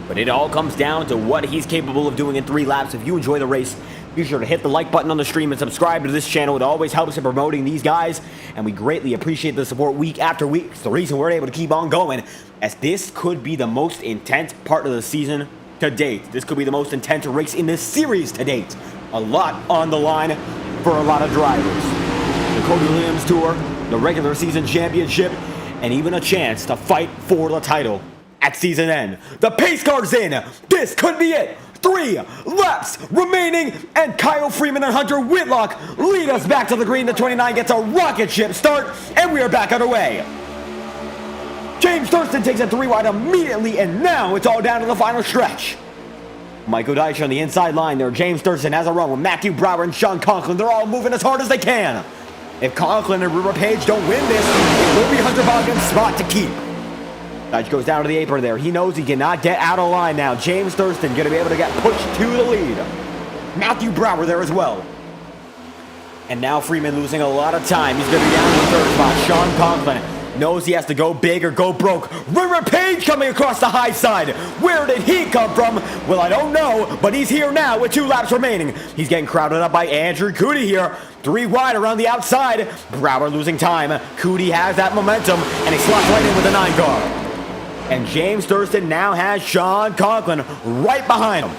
But it all comes down to what he's capable of doing in 3 laps. If you enjoy the race, be sure to hit the like button on the stream and subscribe to this channel. It always helps in promoting these guys, and we greatly appreciate the support week after week. It's the reason we're able to keep on going, as this could be the most intense part of the season to date. This could be the most intense race in this series to date. A lot on the line for a lot of drivers. The Cody Williams Tour, the regular season championship, and even a chance to fight for the title at season end. The pace car's in. This could be it. 3 laps remaining, and Kyle Freeman and Hunter Whitlock lead us back to the green. The 29 gets a rocket ship start, and we are back underway. James Thurston takes it 3 wide immediately, and now it's all down to the final stretch. Michael Deitch on the inside line there. James Thurston has a run with Matthew Brower and Sean Conklin. They're all moving as hard as they can. If Conklin and River Page don't win this, it will be Hunter Bogdan's spot to keep. Deitch goes down to the apron there. He knows he cannot get out of line now. James Thurston going to be able to get pushed to the lead. Matthew Brower there as well. And now Freeman losing a lot of time. He's going to be down in the third spot. Sean Conklin knows he has to go big or go broke. River Page coming across the high side. Where did he come from? Well, I don't know, but he's here now with 2 laps remaining. He's getting crowded up by Andrew Cooney here. 3 wide around the outside. Brower losing time. Cooney has that momentum, and he slots right in with the 9 car. And James Thurston now has Sean Conklin right behind him.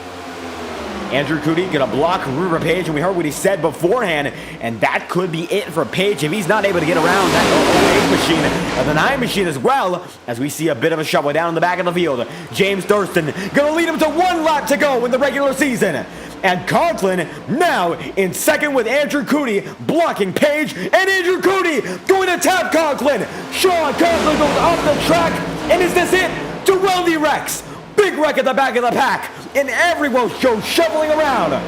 Andrew Cooney gonna block River Page, and we heard what he said beforehand, and that could be it for Page if he's not able to get around that 08 machine, or the 9 machine as well, as we see a bit of a shovel down in the back of the field. James Thurston gonna lead him to 1 lap to go in the regular season. And Conklin now in second with Andrew Cooney blocking Page, and Andrew Cooney going to tap Conklin. Sean Conklin goes off the track, and is this it? DeWeldy Rex, big wreck at the back of the pack, and everyone goes shoveling around.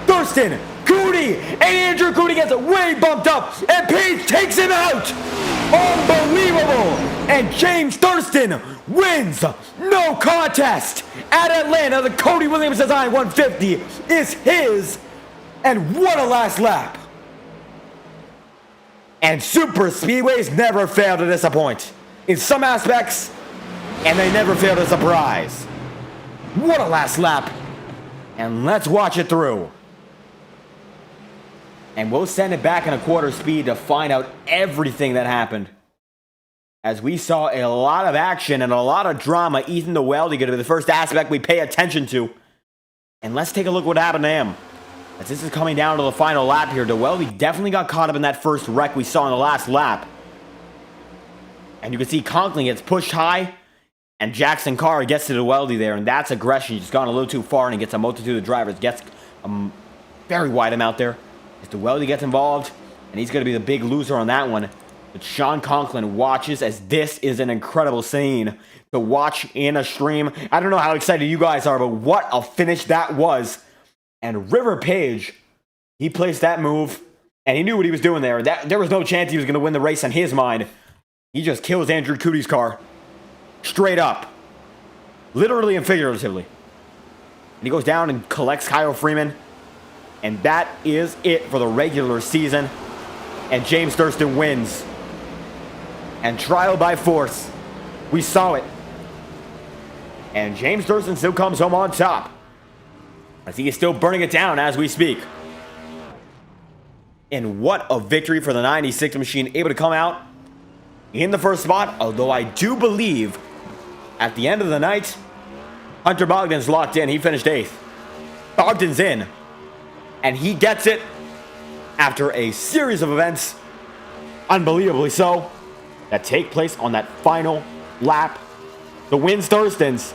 Thurston, Cooney, and Andrew Cooney gets way bumped up, and Page takes him out. Unbelievable! And James Thurston wins no contest at Atlanta. The Cody Williams Design 150 is his. And what a last lap! And super speedways never fail to disappoint in some aspects, and they never fail to surprise. What a last lap! And let's watch it through. And we'll send it back in a quarter speed to find out everything that happened. As we saw a lot of action and a lot of drama, Ethan the Weldy going to be the first aspect we pay attention to. And let's take a look what happened to him. As this is coming down to the final lap here, DeWeldy definitely got caught up in that first wreck we saw in the last lap. And you can see Conklin gets pushed high, and Jackson Carr gets to DeWeldy there, and that's aggression. He's gone a little too far, and he gets a multitude of drivers. Gets a very wide amount there. As DeWeldy gets involved, and he's going to be the big loser on that one. But Sean Conklin watches, as this is an incredible scene to watch in a stream. I don't know how excited you guys are, but what a finish that was. And River Page, he placed that move, and he knew what he was doing there. There was no chance he was going to win the race in his mind. He just kills Andrew Coody's car. Straight up. Literally and figuratively. And he goes down and collects Kyle Freeman. And that is it for the regular season. And James Thurston wins. And trial by force. We saw it. And James Thurston still comes home on top, as he is still burning it down as we speak. And what a victory for the 96 machine, able to come out in the first spot. Although I do believe at the end of the night, Hunter Bogdan's locked in. He finished 8th. Bogdan's in. And he gets it after a series of events, unbelievably so, that take place on that final lap. The win's Thurston's,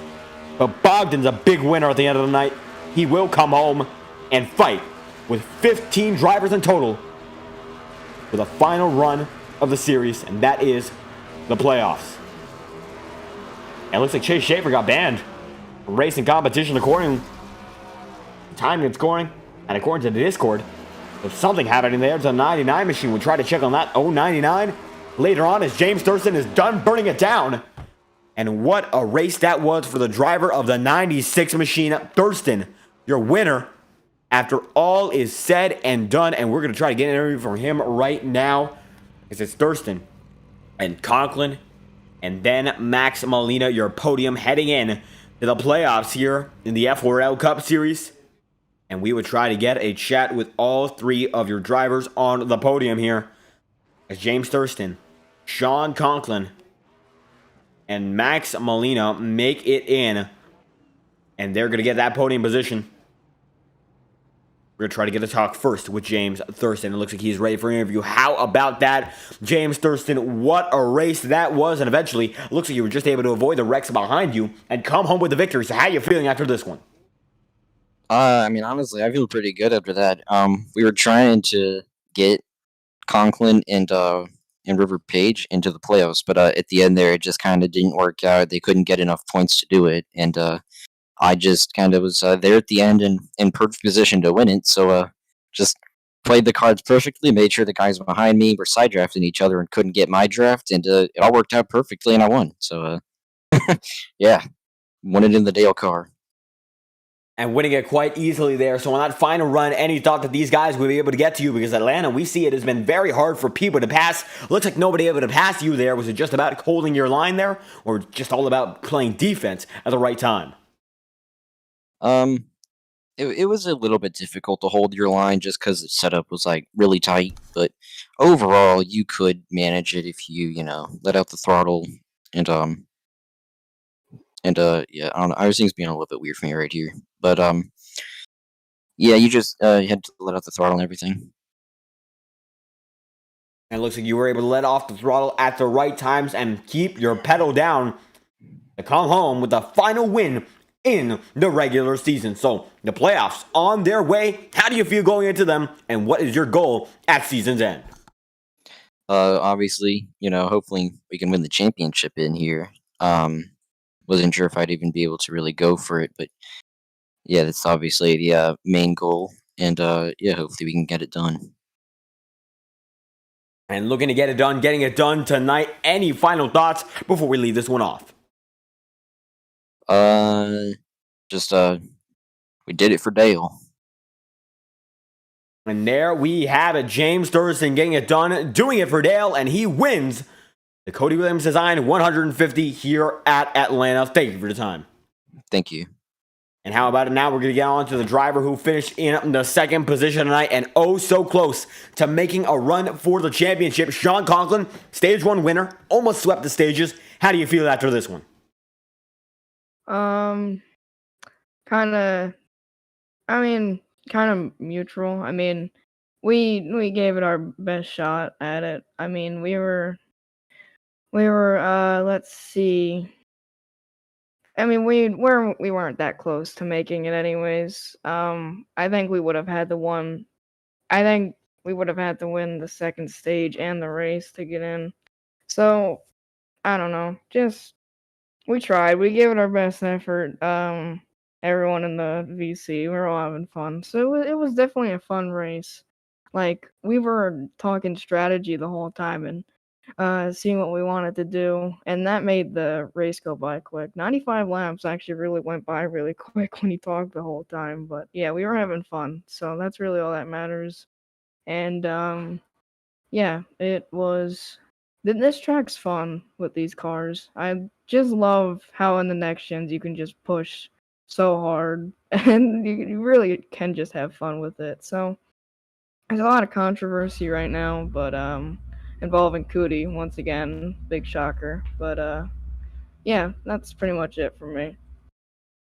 but Bogdan's a big winner at the end of the night. He will come home and fight with 15 drivers in total for the final run of the series, and that is the playoffs. And it looks like Chase Schaefer got banned from racing competition according to timing and scoring, and according to the Discord. There's something happening there. It's a 99 machine. We'll try to check on that 099 later on, as James Thurston is done burning it down. And what a race that was for the driver of the 96 machine, Thurston, your winner, after all is said and done. And we're going to try to get an interview from him right now, because it's Thurston and Conklin and then Max Molina, your podium heading in to the playoffs here in the FORL Cup Series. And we would try to get a chat with all 3 of your drivers on the podium here, as James Thurston, Sean Conklin, and Max Molina make it in. And they're going to get that podium position. We're going to try to get a talk first with James Thurston. It looks like he's ready for an interview. How about that, James Thurston? What a race that was. And eventually, it looks like you were just able to avoid the wrecks behind you and come home with the victory. So how are you feeling after this one? I mean, honestly, I feel pretty good after that. We were trying to get Conklin and River Page into the playoffs, but at the end there, it just kind of didn't work out. They couldn't get enough points to do it, and I just kind of was there at the end and in perfect position to win it. So just played the cards perfectly, made sure the guys behind me were side drafting each other and couldn't get my draft, and it all worked out perfectly, and I won. So yeah, won it in the Dale car. And winning it quite easily there. So on that final run, any thought that these guys would be able to get to you? Because Atlanta, we see it has been very hard for people to pass. Looks like nobody able to pass you there. Was it just about holding your line there, or just all about playing defense at the right time? It was a little bit difficult to hold your line just because the setup was like really tight. But overall, you could manage it if you let out the throttle and yeah, I don't know. iRacing's being a little bit weird for me right here. But yeah, you just you had to let out the throttle and everything. And it looks like you were able to let off the throttle at the right times and keep your pedal down to come home with the final win in the regular season. So the playoffs on their way. How do you feel going into them, and what is your goal at season's end? Obviously, hopefully we can win the championship in here. Wasn't sure if I'd even be able to really go for it, but yeah, that's obviously the main goal, and yeah, hopefully we can get it done. and looking to get it done, getting it done tonight. Any final thoughts before we leave this one off? Just we did it for Dale. And there we have it. James Thurston getting it done, doing it for Dale, and he wins the Cody Williams Design 150 here at Atlanta. Thank you for the time. Thank you. And how about it now? We're going to get on to the driver who finished in the second position tonight and oh so close to making a run for the championship. Sean Conklin, stage 1 winner, almost swept the stages. How do you feel after this one? Kind of mutual. I mean, we gave it our best shot at it. I mean, we were let's see. I mean, we weren't that close to making it anyways. I think we would have had to win the second stage and the race to get in. So, I don't know. Just we tried. We gave it our best effort. Everyone in the VC, we were all having fun. So it was definitely a fun race. Like, we were talking strategy the whole time and seeing what we wanted to do, and that made the race go by quick. 95 laps actually really went by really quick when you talked the whole time, but yeah, we were having fun, so that's really all that matters. And yeah, this track's fun with these cars. I just love how in the next gens you can just push so hard and you really can just have fun with it. So there's a lot of controversy right now, but involving Cody once again, big shocker. But yeah, that's pretty much it for me.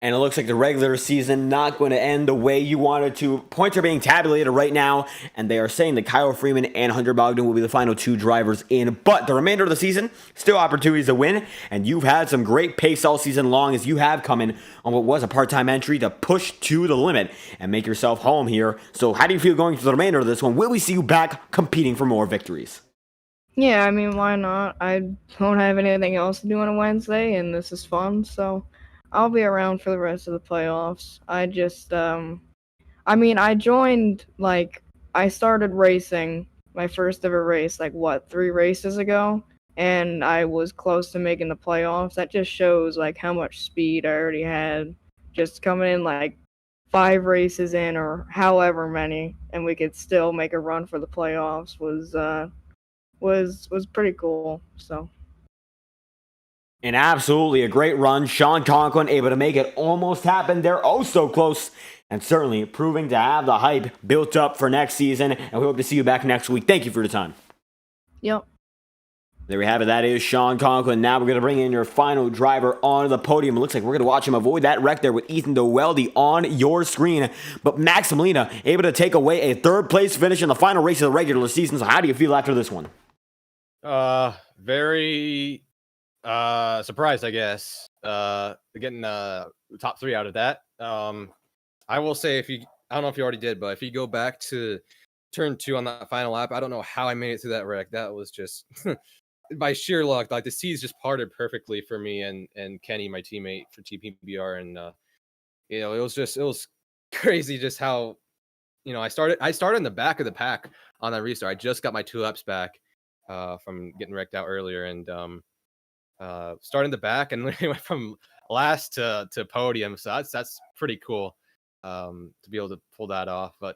And it looks like the regular season not going to end the way you wanted to. Points are being tabulated right now, and they are saying that Kyle Freeman and Hunter Bogdan will be the final 2 drivers in. But the remainder of the season, still opportunities to win, and you've had some great pace all season long as you have come in on what was a part-time entry to push to the limit and make yourself home here. So how do you feel going through the remainder of this one? Will we see you back competing for more victories? Yeah, I mean, why not? I don't have anything else to do on a Wednesday, and this is fun, so I'll be around for the rest of the playoffs. I just, I joined, I started racing my first ever race, 3 races ago, and I was close to making the playoffs. That just shows, how much speed I already had just coming in, 5 races in or however many, and we could still make a run for the playoffs was pretty cool, so. And absolutely a great run. Sean Conklin able to make it almost happen. They're oh so close and certainly proving to have the hype built up for next season. And we hope to see you back next week. Thank you for the time. Yep. There we have it. That is Sean Conklin. Now we're going to bring in your final driver on the podium. It looks like we're going to watch him avoid that wreck there with Ethan Doweldy on your screen. But Max Molina able to take away a 3rd place finish in the final race of the regular season. So how do you feel after this one? Very surprised, I guess. Getting top 3 out of that. I will say, I don't know if you already did, but if you go back to turn 2 on that final lap, I don't know how I made it through that wreck. That was just by sheer luck. The seas just parted perfectly for me and Kenny, my teammate for TPBR, and it was crazy just how I started in the back of the pack on that restart. I just got my 2 laps back from getting wrecked out earlier, and starting the back and literally went from last to podium. So that's pretty cool to be able to pull that off. But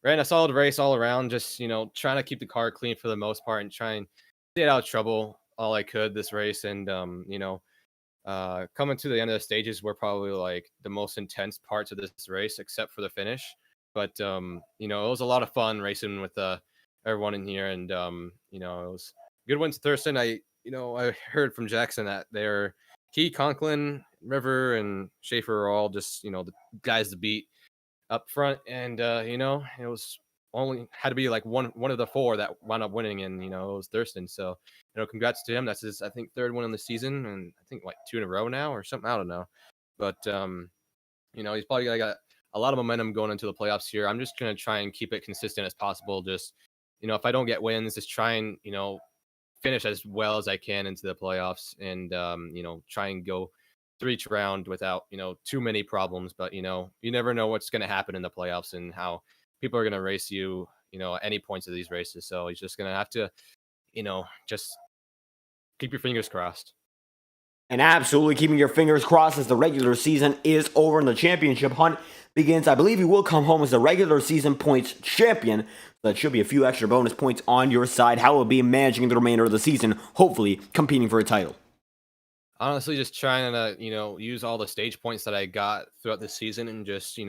ran a solid race all around, just trying to keep the car clean for the most part and try and stay out of trouble all I could this race. And coming to the end of the stages were probably the most intense parts of this race, except for the finish. But it was a lot of fun racing with everyone in here, and it was good wins. Thurston, I heard from Jackson that they're Key, Conklin, River, and Schaefer are all just the guys to beat up front, and it was only had to be one of the 4 that wound up winning, and it was Thurston. So congrats to him. That's his, I think, 3rd win in the season, and I think 2 in a row now or something. I don't know, but he's probably got a lot of momentum going into the playoffs here. I'm just gonna try and keep it consistent as possible. Just if I don't get wins, just try and finish as well as I can into the playoffs, and try and go through each round without too many problems. But you never know what's going to happen in the playoffs and how people are going to race you any points of these races. So he's just gonna have to, just keep your fingers crossed. And absolutely keeping your fingers crossed as the regular season is over and the championship hunt begins. I believe he will come home as the regular season points champion. That should be a few extra bonus points on your side. How will be managing the remainder of the season, hopefully competing for a title? Honestly, just trying to, use all the stage points that I got throughout the season and just, if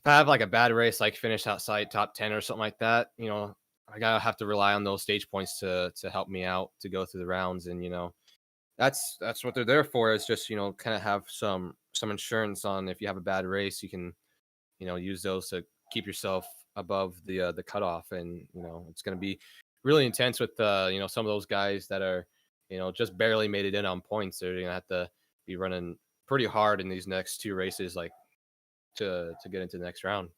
I have like a bad race, like finish outside top 10 or something like that, I gotta have to rely on those stage points to help me out to go through the rounds. And, that's what they're there for, is just, kind of have some insurance on if you have a bad race, you can, use those to keep yourself above the cutoff. And, it's going to be really intense with, some of those guys that are, just barely made it in on points. They're going to have to be running pretty hard in these next 2 races, like to get into the next round.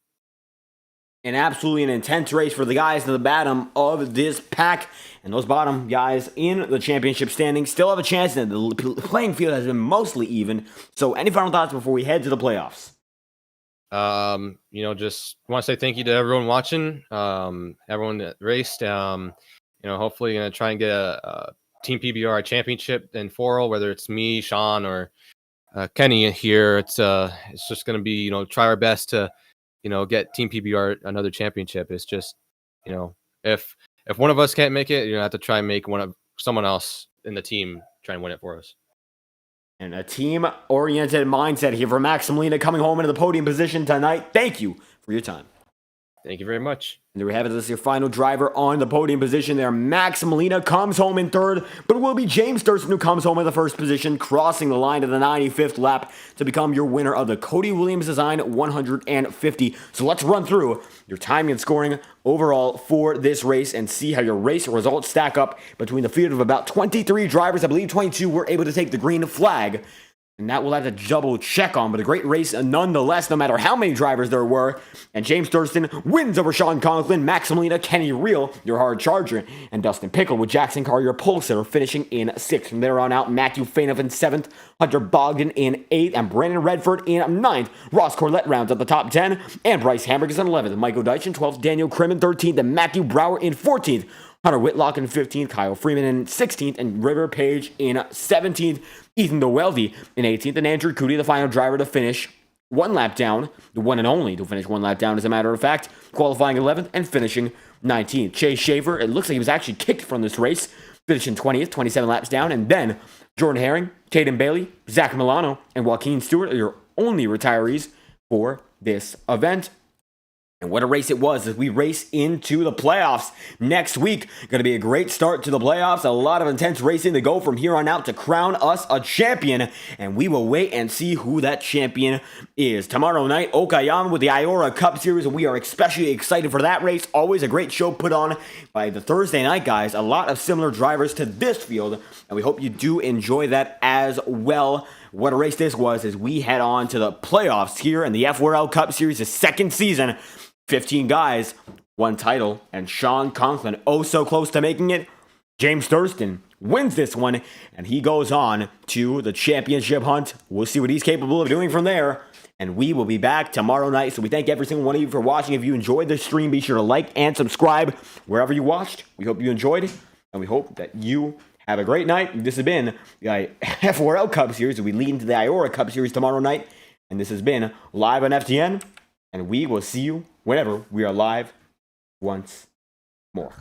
And absolutely an intense race for the guys in the bottom of this pack. And those bottom guys in the championship standing still have a chance. And the playing field has been mostly even. So any final thoughts before we head to the playoffs? Just want to say thank you to everyone watching, everyone that raced. Hopefully going to try and get a Team PBR championship in FORL, whether it's me, Sean, or Kenny here. It's just going to be, try our best to, get Team PBR another championship. It's just, if one of us can't make it, you have to try and make someone else in the team try and win it for us. And a team-oriented mindset here for Max Molina coming home into the podium position tonight. Thank you for your time. Thank you very much. And there we have it. This is your final driver on the podium position there. Max Molina comes home in third, but it will be James Thurston who comes home in the first position, crossing the line to the 95th lap to become your winner of the Cody Williams Design 150. So let's run through your timing and scoring overall for this race and see how your race results stack up between the field of about 23 drivers. I believe 22 were able to take the green flag. And that we'll have to double check on, but a great race nonetheless, no matter how many drivers there were. And James Thurston wins over Sean Conklin, Max Molina, Kenny Reel, your hard charger, and Dustin Pickle with Jackson Carr, your pole sitter, finishing in 6th. From there on out, Matthew Fainoff in 7th, Hunter Bogdan in 8th, and Brandon Redford in 9th. Ross Corlett rounds at the top 10, and Bryce Hamrick is in 11th. Michael Deitch in 12th, Daniel Krim in 13th, and Matthew Brower in 14th. Hunter Whitlock in 15th, Kyle Freeman in 16th, and River Page in 17th. Ethan DeWeldy in 18th, and Andrew Cootie, the final driver to finish one lap down, the one and only to finish one lap down, as a matter of fact, qualifying 11th and finishing 19th. Chase Shaver, it looks like he was actually kicked from this race, finishing 20th, 27 laps down, and then Jordan Herring, Caden Bailey, Zach Milano, and Joaquin Stewart are your only retirees for this event. And what a race it was as we race into the playoffs next week. Going to be a great start to the playoffs. A lot of intense racing to go from here on out to crown us a champion. And we will wait and see who that champion is. Tomorrow night, Okayama with the IORA Cup Series. And we are especially excited for that race. Always a great show put on by the Thursday night guys. A lot of similar drivers to this field. And we hope you do enjoy that as well. What a race this was as we head on to the playoffs here in the FORL Cup Series, the second season. 15 guys, one title, and Sean Conklin, oh so close to making it. James Thurston wins this one, and he goes on to the championship hunt. We'll see what he's capable of doing from there, and we will be back tomorrow night. So we thank every single one of you for watching. If you enjoyed this stream, be sure to like and subscribe wherever you watched. We hope you enjoyed, and we hope that you have a great night. This has been the FORL Cup Series. We lead into the IORA Cup Series tomorrow night, and this has been live on FTN, and we will see you whenever we are live once more.